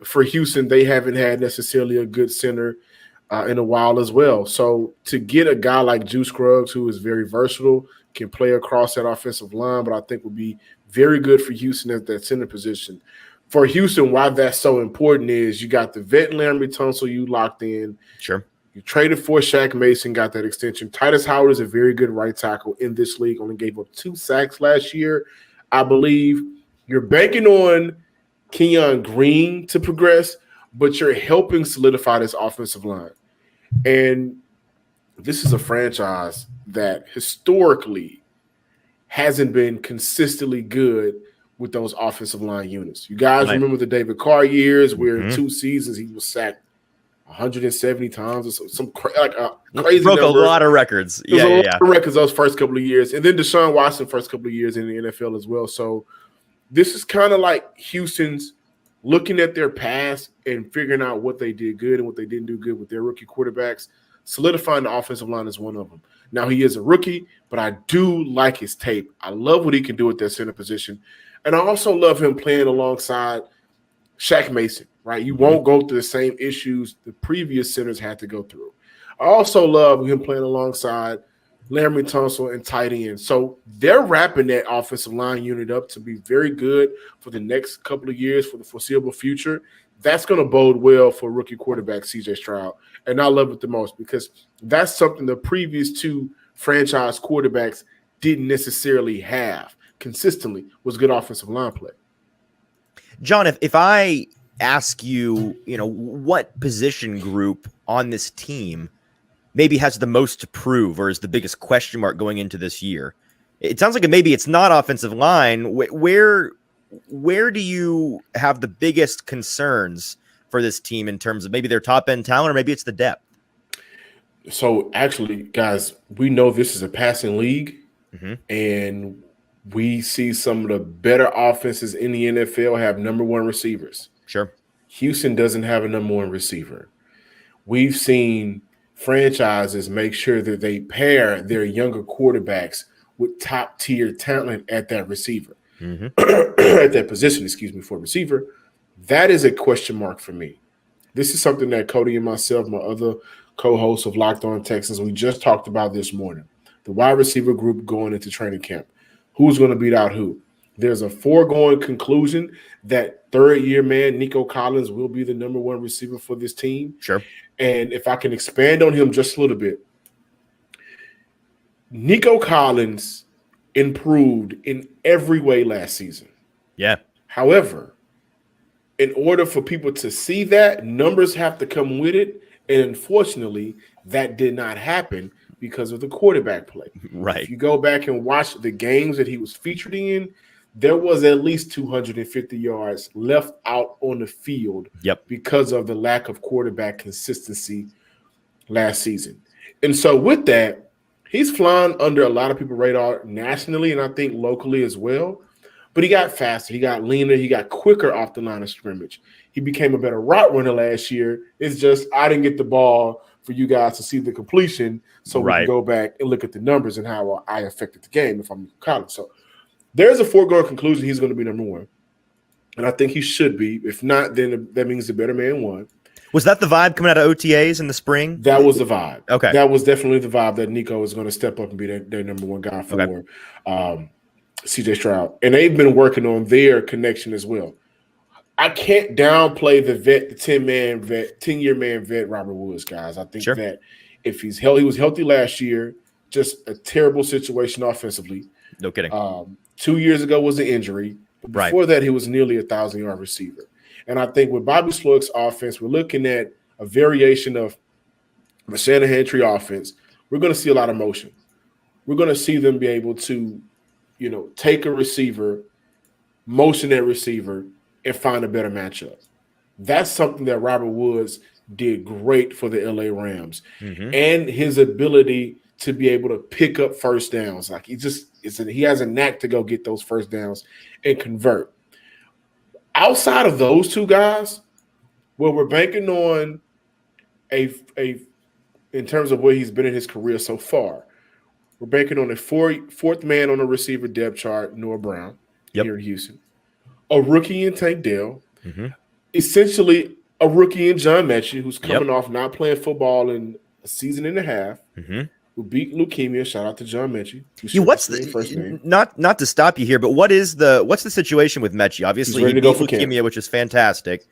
For Houston, they haven't had necessarily a good center in a while as well. So to get a guy like Juice Scruggs, who is very versatile, can play across that offensive line, but I think would be very good for Houston at that center position. For Houston, why that's so important is you got the vet Laremy Tunsil you locked in. Sure. You traded for Shaq Mason, got that extension. Titus Howard is a very good right tackle in this league, only gave up 2 sacks last year, I believe. You're banking on Kenyon Green to progress, but you're helping solidify this offensive line. And this is a franchise that historically hasn't been consistently good with those offensive line units. You guys remember the David Carr years where in 2 seasons he was sacked 170 times or some crazy broke number. A lot of records. It was a lot of records those first couple of years. And then Deshaun Watson first couple of years in the NFL as well. So this is kind of like Houston's looking at their past and figuring out what they did good and what they didn't do good with their rookie quarterbacks. Solidifying the offensive line is one of them. Now, he is a rookie, but I do like his tape. I love what he can do at that center position. And I also love him playing alongside Shaq Mason, right? You won't go through the same issues the previous centers had to go through. I also love him playing alongside Laremy Tunsil and tight end. So they're wrapping that offensive line unit up to be very good for the next couple of years, for the foreseeable future. That's going to bode well for rookie quarterback C.J. Stroud. And I love it the most because that's something the previous 2 franchise quarterbacks didn't necessarily have consistently, was good offensive line play. John, if I ask you, what position group on this team maybe has the most to prove or is the biggest question mark going into this year, it sounds like maybe it's not offensive line. Where do you have the biggest concerns for this team in terms of maybe their top end talent, or maybe it's the depth? So actually, guys, we know this is a passing league, and we see some of the better offenses in the NFL have number 1 receivers. Sure. Houston doesn't have a number 1 receiver. We've seen franchises make sure that they pair their younger quarterbacks with top tier talent at that receiver, at that position, for receiver. That is a question mark for me. This is something that Cody and myself, my other co-hosts of Locked On Texans, we just talked about this morning. The wide receiver group going into training camp. Who's going to beat out who? There's a foregone conclusion that third-year man Nico Collins will be the number 1 receiver for this team. Sure. And if I can expand on him just a little bit, Nico Collins improved in every way last season. Yeah. However, in order for people to see that, numbers have to come with it. And unfortunately, that did not happen because of the quarterback play. Right. If you go back and watch the games that he was featured in, there was at least 250 yards left out on the field because of the lack of quarterback consistency last season. And so with that, he's flying under a lot of people's radar nationally and I think locally as well. But he got faster, he got leaner, he got quicker off the line of scrimmage. He became a better route runner last year. It's just I didn't get the ball for you guys to see the completion so we can go back and look at the numbers and how I affected the game if I'm Collins. So there's a foregone conclusion he's going to be number 1. And I think he should be. If not, then that means the better man won. Was that the vibe coming out of OTAs in the spring? That was the vibe. Okay. That was definitely the vibe that Nico is going to step up and be their number 1 guy for C.J. Stroud. And they've been working on their connection as well. I can't downplay the 10-year man vet, Robert Woods, guys. I think that if he's healthy, he was healthy last year, just a terrible situation offensively. No kidding. 2 years ago was an injury. But before that, he was nearly a 1,000-yard receiver. And I think with Bobby Slowick's offense, we're looking at a variation of the Shanahan tree offense. We're going to see a lot of motion. We're going to see them be able to, take a receiver, motion that receiver, and find a better matchup. That's something that Robert Woods did great for the LA Rams. And his ability to be able to pick up first downs. Like he has a knack to go get those first downs and convert. Outside of those 2 guys, well, we're banking on a in terms of where he's been in his career so far. We're banking on a fourth man on the receiver depth chart, Noah Brown, here in Houston. A rookie in Tank Dell. Essentially a rookie in John Mechie, who's coming off not playing football in a season and a half. who beat leukemia. Shout out to John Mechie. What's the first name? Not to stop you here, but what's the situation with Mechie? Obviously, he beat leukemia, which is fantastic.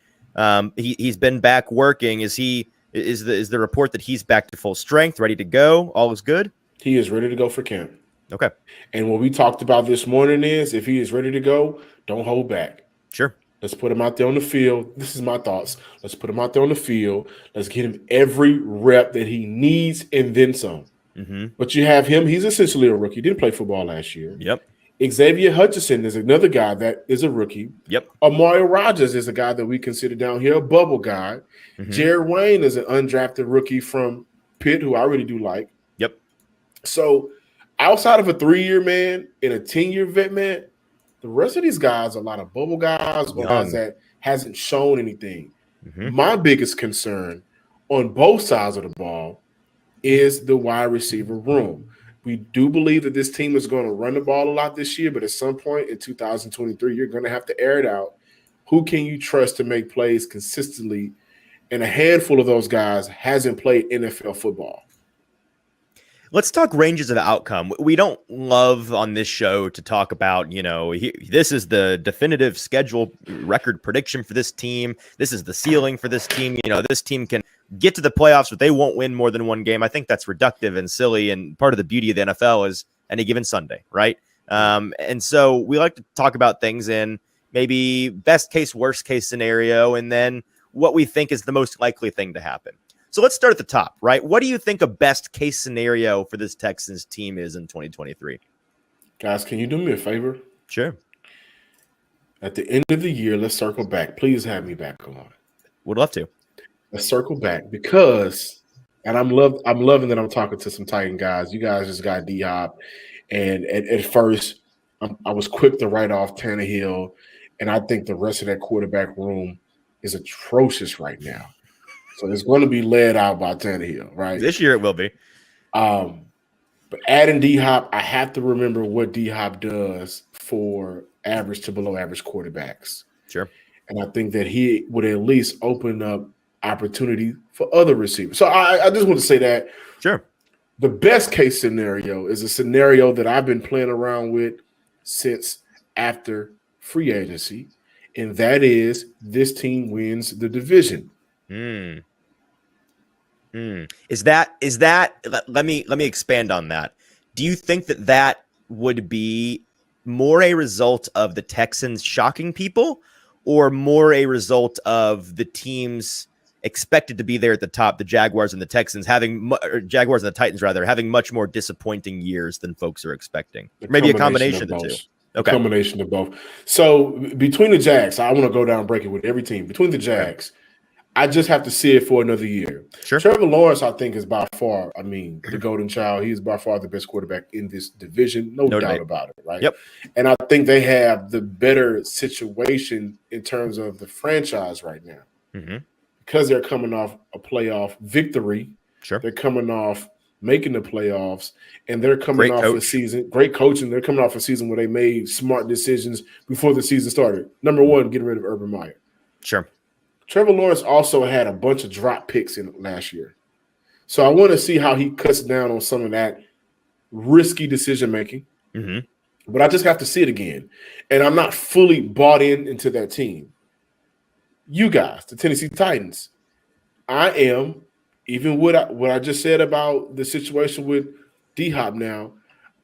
He's been back working. Is the report that he's back to full strength, ready to go? All is good. He is ready to go for camp. Okay. And what we talked about this morning is if he is ready to go, don't hold back. Sure. Let's put him out there on the field. This is my thoughts. Let's put him out there on the field. Let's get him every rep that he needs and then some. Mm-hmm. But you have him. He's essentially a rookie. He didn't play football last year. Yep. Xavier Hutchinson is another guy that is a rookie. Yep. Amari Rogers is a guy that we consider down here a bubble guy. Mm-hmm. Jared Wayne is an undrafted rookie from Pitt, who I really do like. Yep. So outside of a 3-year man and a 10-year vet man, the rest of these guys are a lot of bubble guys, guys that hasn't shown anything. Mm-hmm. My biggest concern on both sides of the ball is the wide receiver room. We do believe that this team is going to run the ball a lot this year, but at some point in 2023, you're going to have to air it out. Who can you trust to make plays consistently? And a handful of those guys hasn't played NFL football. Let's talk ranges of outcome. We don't love on this show to talk about, this is the definitive schedule record prediction for this team. This is the ceiling for this team. This team can get to the playoffs, but they won't win more than one game. I think that's reductive and silly. And part of the beauty of the NFL is any given Sunday, right? And so we like to talk about things in maybe best case, worst case scenario, and then what we think is the most likely thing to happen. So let's start at the top, right? What do you think a best case scenario for this Texans team is in 2023? Guys, can you do me a favor? Sure. At the end of the year, let's circle back. Please have me back on. Would love to. Let's circle back because, and I'm loving that I'm talking to some Titan guys. You guys just got D-Hop, and at first, I was quick to write off Tannehill, and I think the rest of that quarterback room is atrocious right now. So it's going to be led out by Tannehill, right? This year it will be. But adding D-Hop, I have to remember what D-Hop does for average to below average quarterbacks. Sure. And I think that he would at least open up opportunity for other receivers. So I just want to say that. Sure. The best case scenario is a scenario that I've been playing around with since after free agency, and that is this team wins the division. Is that let me expand on that. Do you think that would be more a result of the Texans shocking people or more a result of the teams expected to be there at the top, the Jaguars and the Texans Jaguars and the Titans rather having much more disappointing years than folks are expecting? Maybe a combination of the two. Okay. Combination of both. So between the Jags, I want to go down and break it with every team. Between the Jags, I just have to see it for another year. Sure. Trevor Lawrence, I think, is by far, the golden child. He's by far the best quarterback in this division. No doubt about it, right? Yep. And I think they have the better situation in terms of the franchise right now. Mm-hmm. Because they're coming off a playoff victory. Sure. They're coming off making the playoffs, and they're coming off a season. Great coaching. They're coming off a season where they made smart decisions before the season started. Number one, getting rid of Urban Meyer. Sure. Trevor Lawrence also had a bunch of drop picks in last year. So I want to see how he cuts down on some of that risky decision-making. Mm-hmm. But I just have to see it again. And I'm not fully bought into that team. You guys, the Tennessee Titans, I am, even what I just said about the situation with D-Hop now,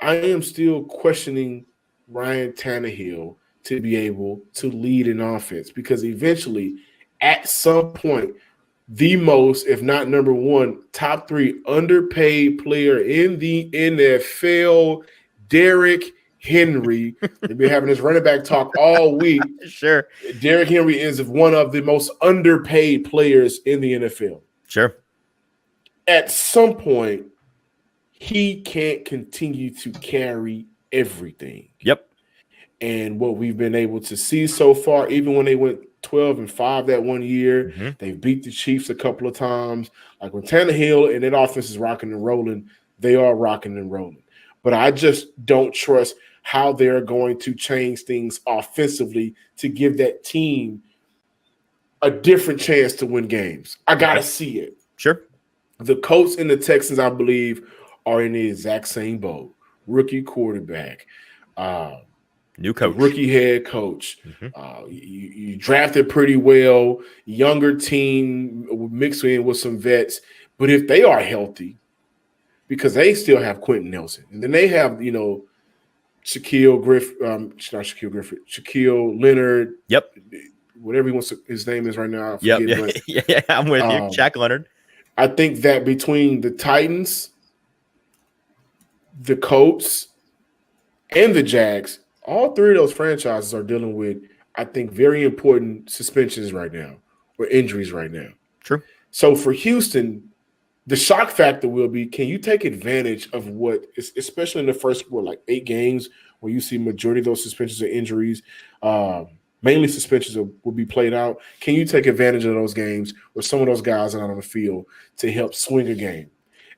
I am still questioning Ryan Tannehill to be able to lead an offense because eventually – at some point, the most, if not number one, top 3 underpaid player in the NFL, Derrick Henry. They've been having this running back talk all week. Sure. Derrick Henry is one of the most underpaid players in the NFL. Sure. At some point, he can't continue to carry everything. Yep. And what we've been able to see so far, even when they went 12-5 that one year. Mm-hmm. They beat the Chiefs a couple of times. Like when Tannehill and that offense is rocking and rolling, they are rocking and rolling. But I just don't trust how they're going to change things offensively to give that team a different chance to win games. I got to see it. Sure. The Colts and the Texans, I believe, are in the exact same boat. Rookie quarterback, new coach, rookie head coach. You drafted pretty well, younger team mixed in with some vets. But if they are healthy, because they still have Quentin Nelson, and then they have, Shaquille Leonard. Yep. Whatever his name is right now. I forget, yep. But, yeah, I'm with you. Shaq Leonard. I think that between the Titans, the Colts, and the Jags, all three of those franchises are dealing with, I think, very important suspensions right now or injuries right now. True. So for Houston, the shock factor will be, can you take advantage of what, especially in the first, 8 games where you see majority of those suspensions or injuries, mainly suspensions will be played out. Can you take advantage of those games where some of those guys are not on the field to help swing a game?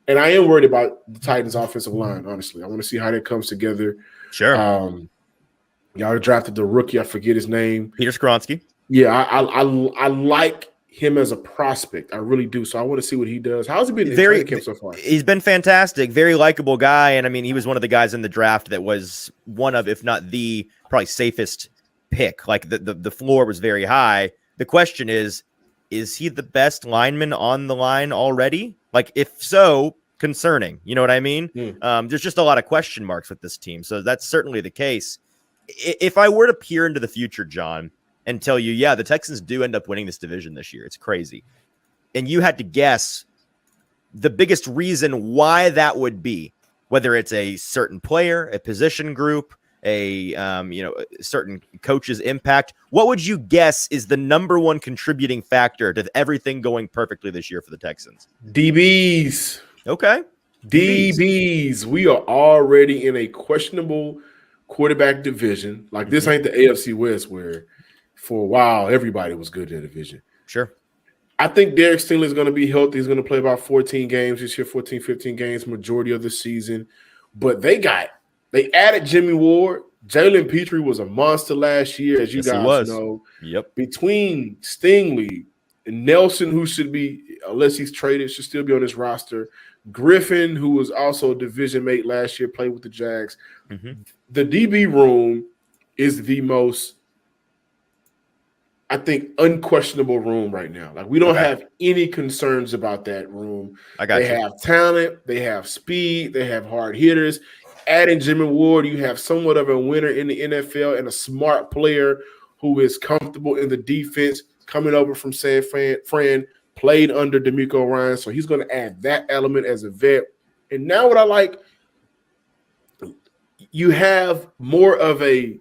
And I am worried about the Titans' offensive line, honestly. I want to see how that comes together. Sure. Y'all drafted the rookie. I forget his name. Peter Skoronski. Yeah, I like him as a prospect. I really do. So I want to see what he does. How's he been in training camp so far? He's been fantastic. Very likable guy. And, I mean, he was one of the guys in the draft that was one of, if not the, probably safest pick. Like, the floor was very high. The question is he the best lineman on the line already? Like, if so, concerning. You know what I mean? There's just a lot of question marks with this team. So that's certainly the case. If I were to peer into the future, John, and tell you, yeah, the Texans do end up winning this division this year, it's crazy, and you had to guess the biggest reason why that would be, whether it's a certain player, a position group, a certain coach's impact, what would you guess is the number one contributing factor to everything going perfectly this year for the Texans? DBs. Okay. DBs. We are already in a questionable quarterback division. Like, this ain't the AFC West where for a while everybody was good in the division. Sure. I think Derek Stingley is going to be healthy. He's going to play about 14 games this year, 14, 15 games, majority of the season. But they added Jimmy Ward. Jalen Petrie was a monster last year, as you guys know. Yep. Between Stingley and Nelson, who should be, unless he's traded, should still be on this roster. Griffin, who was also a division mate last year, played with the Jags. The DB room is the most, I think, unquestionable room right now. Like, we don't have any concerns about that room. They have talent, they have speed, they have hard hitters. Adding Jimmy Ward, you have somewhat of a winner in the NFL and a smart player who is comfortable in the defense, coming over from San Fran, played under D'Amico Ryan, so he's going to add that element as a vet. And now what I like, you have more of a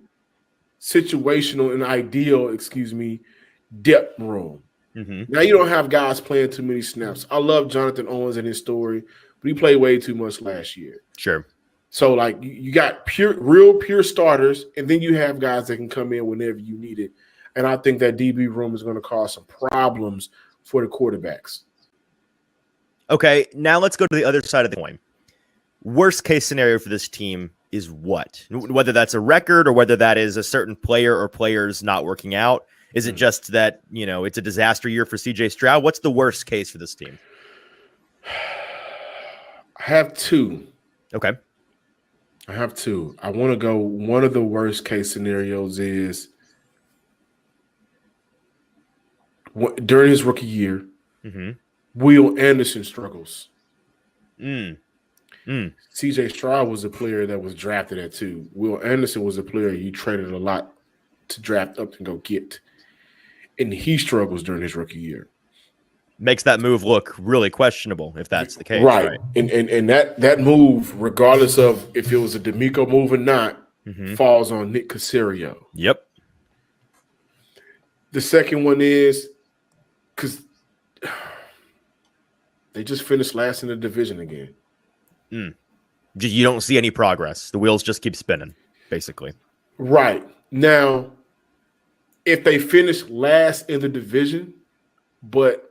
situational and ideal, depth room. Now you don't have guys playing too many snaps. I love Jonathan Owens and his story, but he played way too much last year. Sure. So, like, you got pure starters, and then you have guys that can come in whenever you need it. And I think that DB room is going to cause some problems for the quarterbacks. Okay, now let's go to the other side of the coin. Worst case scenario for this team is what? Whether that's a record or whether that is a certain player or players not working out. Is it just that, it's a disaster year for CJ Stroud? What's the worst case for this team? I have two. Okay. I have two. I want to go, one of the worst case scenarios is during his rookie year, Will Anderson struggles. CJ Stroud was a player that was drafted at 2. Will Anderson was a player you traded a lot to draft up and go get. And he struggles during his rookie year. Makes that move look really questionable if that's the case. Right. And that move, regardless of if it was a D'Amico move or not, falls on Nick Caserio. Yep. The second one is because they just finished last in the division again. You don't see any progress. The wheels just keep spinning, basically. Right. Now, if they finish last in the division, but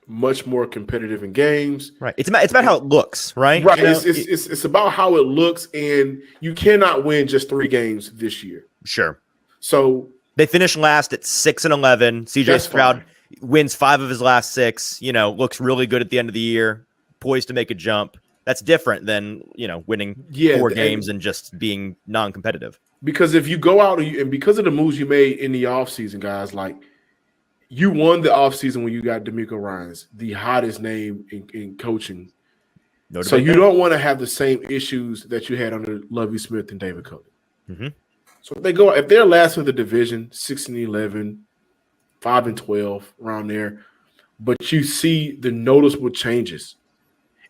much more competitive in games. Right. It's about how it looks, right? Right. It's about how it looks, and you cannot win just 3 games this year. Sure. So they finished last at 6-11. CJ Stroud wins 5 of his last 6. Looks really good at the end of the year, poised to make a jump. That's different than, winning 4 games and just being non-competitive. Because if you go out and because of the moves you made in the offseason, guys, like you won the offseason when you got DeMeco Ryans, the hottest name in coaching. So you don't want to have the same issues that you had under Lovie Smith and David Cody. Mm-hmm. So if they're last in the division, 6-11, 5-12, around there, but you see the noticeable changes,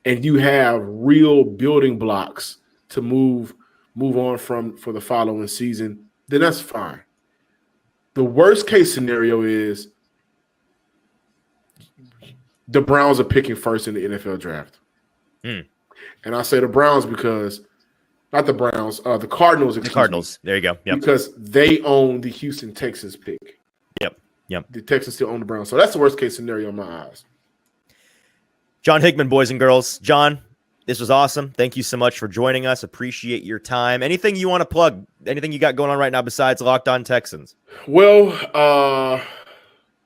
and you have real building blocks to move on from for the following season, then that's fine. The worst case scenario is the Browns are picking first in the NFL draft. And I say the Browns because not the Browns, the Cardinals. The Cardinals. There you go. Yep. Because they own the Houston Texans pick. Yep. The Texans still own the Browns. So that's the worst case scenario in my eyes. John Hickman, boys and girls. John, this was awesome. Thank you so much for joining us. Appreciate your time. Anything you want to plug? Anything you got going on right now besides Locked On Texans? Well,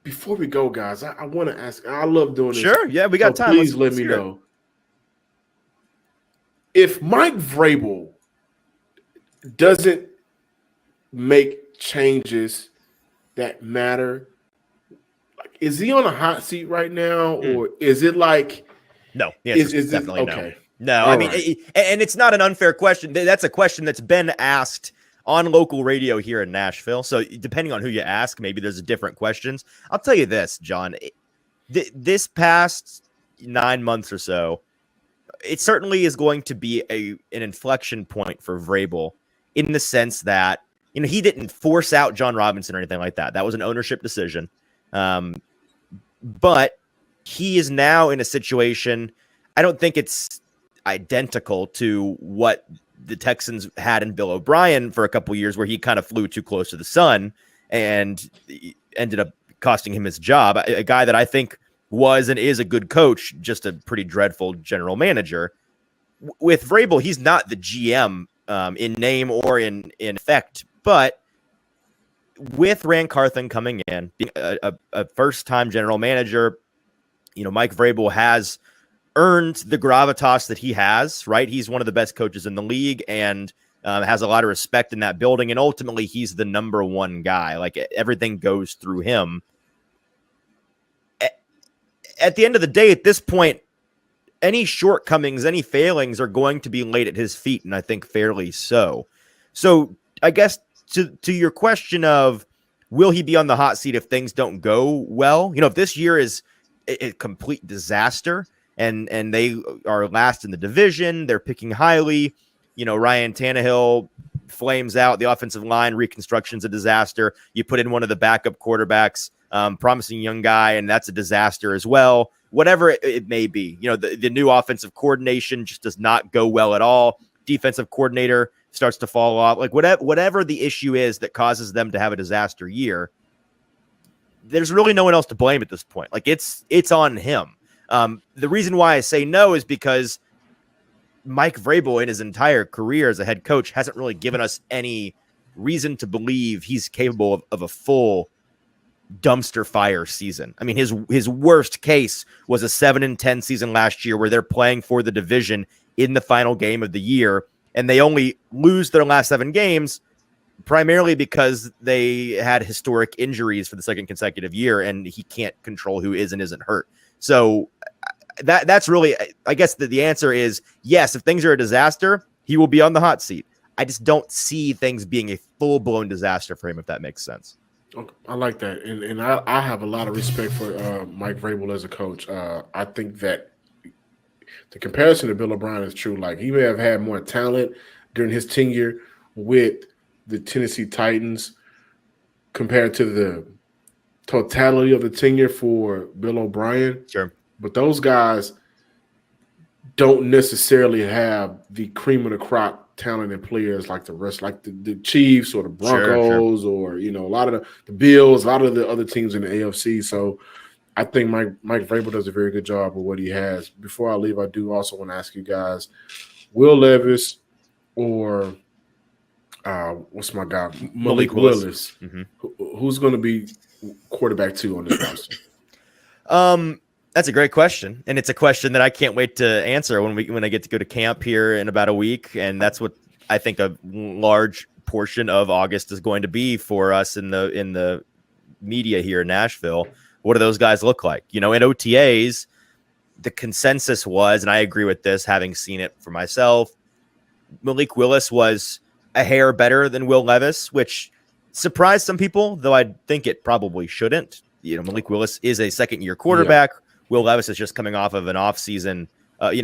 before we go, guys, I want to ask. I love doing this. Sure. Yeah, we got time. Please let me know. If Mike Vrabel doesn't make changes that matter, like, is he on a hot seat right now, or is it like no? Yes, it's definitely okay. No, I mean, and it's not an unfair question. That's a question that's been asked on local radio here in Nashville. So depending on who you ask, maybe there's different questions. I'll tell you this, John. This past 9 months or so, it certainly is going to be an inflection point for Vrabel in the sense that, he didn't force out John Robinson or anything like that. That was an ownership decision. But he is now in a situation, I don't think it's identical to what the Texans had in Bill O'Brien for a couple of years, where he kind of flew too close to the sun and ended up costing him his job. A guy that I think was and is a good coach, just a pretty dreadful general manager. With Vrabel, he's not the GM in name or in effect, but with Rand Carthen coming in, being a first-time general manager, Mike Vrabel has earned the gravitas that he has, right? He's one of the best coaches in the league and has a lot of respect in that building, and ultimately he's the number one guy. Like, everything goes through him. At the end of the day, at this point, any shortcomings, any failings are going to be laid at his feet, and I think fairly so. So I guess to your question of will he be on the hot seat if things don't go well? If this year is a complete disaster and they are last in the division, they're picking highly, Ryan Tannehill flames out, the offensive line reconstruction's a disaster. You put in one of the backup quarterbacks, promising young guy, and that's a disaster as well. Whatever it may be, the new offensive coordination just does not go well at all. Defensive coordinator starts to fall off. Like, whatever the issue is that causes them to have a disaster year, there's really no one else to blame at this point. Like, it's on him. The reason why I say no is because Mike Vrabel in his entire career as a head coach hasn't really given us any reason to believe he's capable of a full dumpster fire season. I mean, his worst case was a 7-10 season last year where they're playing for the division in the final game of the year, and they only lose their last 7 games primarily because they had historic injuries for the second consecutive year, and he can't control who is and isn't hurt. So that's really, I guess the answer is yes, if things are a disaster, he will be on the hot seat. I just don't see things being a full-blown disaster for him, if that makes sense. I like that, and I have a lot of respect for Mike Vrabel as a coach. I think that the comparison to Bill O'Brien is true. Like, he may have had more talent during his tenure with the Tennessee Titans compared to the totality of the tenure for Bill O'Brien. Sure. But those guys don't necessarily have the cream of the crop talent and players like the rest, like the Chiefs or the Broncos, or a lot of the Bills, a lot of the other teams in the AFC. So I think Mike Vrabel does a very good job with what he has. Before I leave, I do also want to ask you guys, Will Levis or what's my guy, Malik Willis, mm-hmm. Who's going to be quarterback 2 on this roster? That's a great question, and it's a question that I can't wait to answer when I get to go to camp here in about a week, and that's what I think a large portion of August is going to be for us in the media here in Nashville. What do those guys look like? In OTAs, the consensus was, and I agree with this, having seen it for myself, Malik Willis was a hair better than Will Levis, which surprised some people, though I think it probably shouldn't. Malik Willis is a second-year quarterback. Yeah. Will Levis is just coming off of an offseason.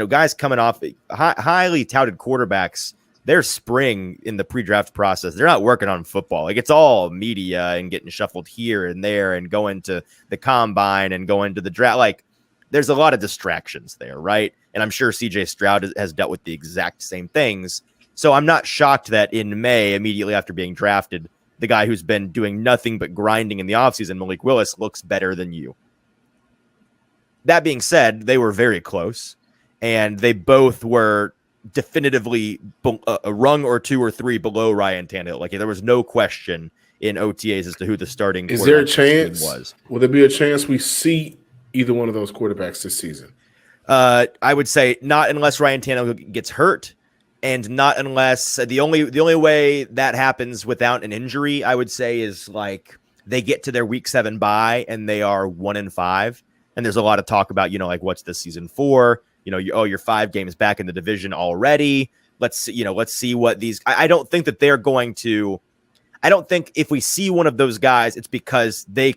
Guys coming off highly touted quarterbacks, their spring in the pre-draft process, they're not working on football. Like, it's all media and getting shuffled here and there and going to the combine and going to the draft. Like, there's a lot of distractions there, right? And I'm sure CJ Stroud has dealt with the exact same things. So I'm not shocked that in May, immediately after being drafted, the guy who's been doing nothing but grinding in the offseason, Malik Willis, looks better than you. That being said, they were very close, and they both were definitively a rung or two or three below Ryan Tannehill. Like, there was no question in OTAs as to who the starting is there a chance was. Will there be a chance we see either one of those quarterbacks this season? I would say not unless Ryan Tannehill gets hurt, and not unless the only way that happens without an injury, I would say, is like they get to their week 7 bye and they are 1-5. And there's a lot of talk about, like, what's this season for? You're 5 games back in the division already. Let's see what these. I don't think that they're going to. I don't think if we see one of those guys, it's because they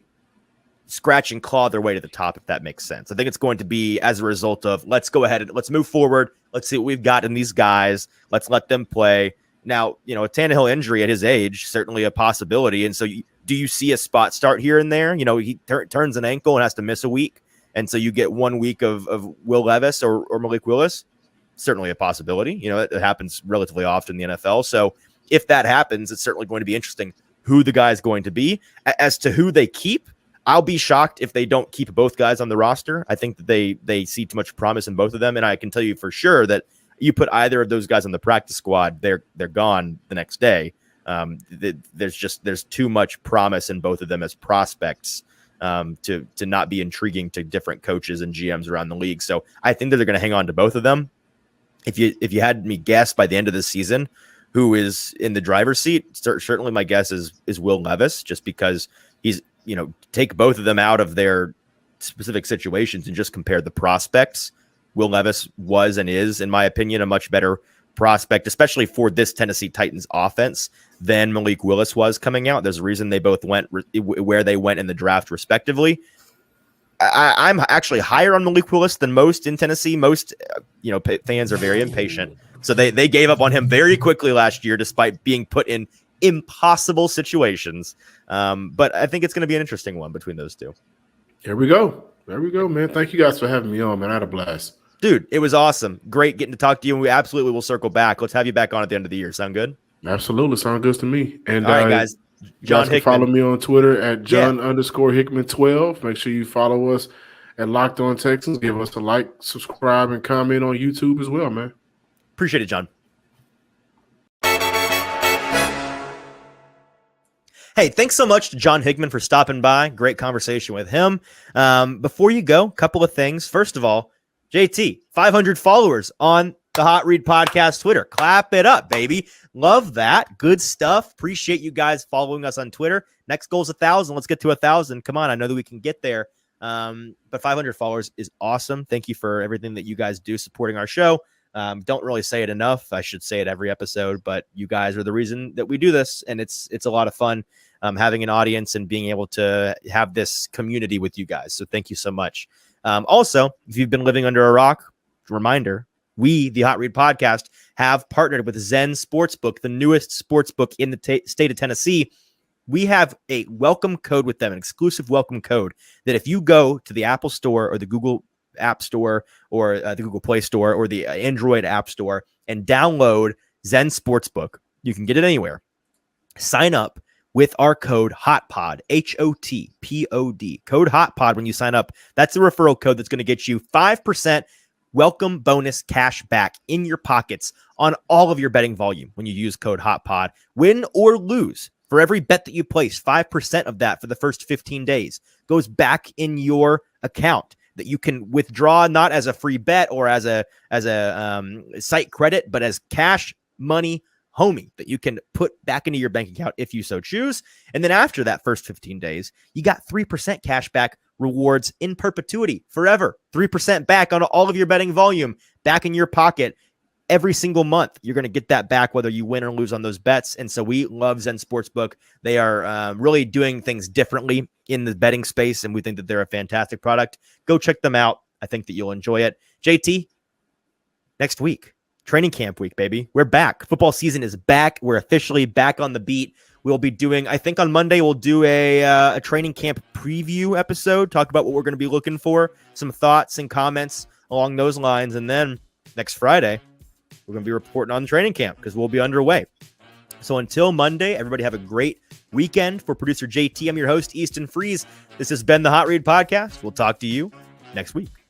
scratch and claw their way to the top, if that makes sense. I think it's going to be as a result of, let's go ahead and let's move forward. Let's see what we've got in these guys. Let's let them play. Now, a Tannehill injury at his age, certainly a possibility. And so do you see a spot start here and there? He turns an ankle and has to miss a week. And so you get 1 week of Will Levis or Malik Willis, certainly a possibility. It happens relatively often in the NFL. So if that happens, it's certainly going to be interesting who the guy is going to be. As to who they keep, I'll be shocked if they don't keep both guys on the roster. I think that they see too much promise in both of them. And I can tell you for sure that you put either of those guys on the practice squad, they're gone the next day. There's too much promise in both of them as prospects to not be intriguing to different coaches and GMs around the league. So I think that they're going to hang on to both of them. If you had me guess by the end of the season who is in the driver's seat, certainly my guess is Will Levis, just because he's, take both of them out of their specific situations and just compare the prospects. Will Levis was and is, in my opinion, a much better prospect, especially for this Tennessee Titans offense, than Malik Willis was coming out. There's a reason they both went where they went in the draft, respectively. I'm actually higher on Malik Willis than most in Tennessee. Most, fans are very impatient, so they gave up on him very quickly last year, despite being put in impossible situations. But I think it's going to be an interesting one between those two. There we go, man. Thank you guys for having me on, man. I had a blast. Dude, it was awesome. Great getting to talk to you, and we absolutely will circle back. Let's have you back on at the end of the year. Sound good? Absolutely. Sound good to me. And all right, guys. John Hickman. Follow me on Twitter at John_Hickman12. Make sure you follow us at Locked On Texans. Give us a like, subscribe, and comment on YouTube as well, man. Appreciate it, John. Hey, thanks so much to John Hickman for stopping by. Great conversation with him. Before you go, a couple of things. First of all, JT, 500 followers on the Hot Read Podcast Twitter. Clap it up, baby. Love that. Good stuff. Appreciate you guys following us on Twitter. Next goal is 1,000. Let's get to 1,000. Come on. I know that we can get there. But 500 followers is awesome. Thank you for everything that you guys do supporting our show. Don't really say it enough. I should say it every episode, but you guys are the reason that we do this, and it's a lot of fun having an audience and being able to have this community with you guys. So thank you so much. Also, if you've been living under a rock, reminder, we, the Hot Read Podcast, have partnered with Zen Sportsbook, the newest sportsbook in the state of Tennessee. We have a welcome code with them, an exclusive welcome code that if you go to the Apple Store or the Google App Store or the Google Play Store or the Android App Store and download Zen Sportsbook, you can get it anywhere. Sign up with our code HOTPOD, HOTPOD, code HOTPOD when you sign up. That's the referral code that's going to get you 5% welcome bonus cash back in your pockets on all of your betting volume when you use code HOTPOD. Win or lose, for every bet that you place, 5% of that for the first 15 days goes back in your account. that you can withdraw not as a free bet or as a site credit, but as cash money homie that you can put back into your bank account if you so choose. And then after that first 15 days, you got 3% cash back rewards in perpetuity forever. 3% back on all of your betting volume back in your pocket every single month. You're going to get that back whether you win or lose on those bets. And so we love Zen Sportsbook. They are really doing things differently in the betting space, and we think that they're a fantastic product. Go check them out. I think that you'll enjoy it. JT, next week, training camp week, baby. We're back. Football season is back. We're officially back on the beat. We'll be doing, I think on Monday, we'll do a training camp preview episode, talk about what we're going to be looking for, some thoughts and comments along those lines. And then next Friday, we're going to be reporting on training camp because we'll be underway. So until Monday, everybody have a great weekend. For producer JT, I'm your host, Easton Freeze. This has been the Hot Read Podcast. We'll talk to you next week.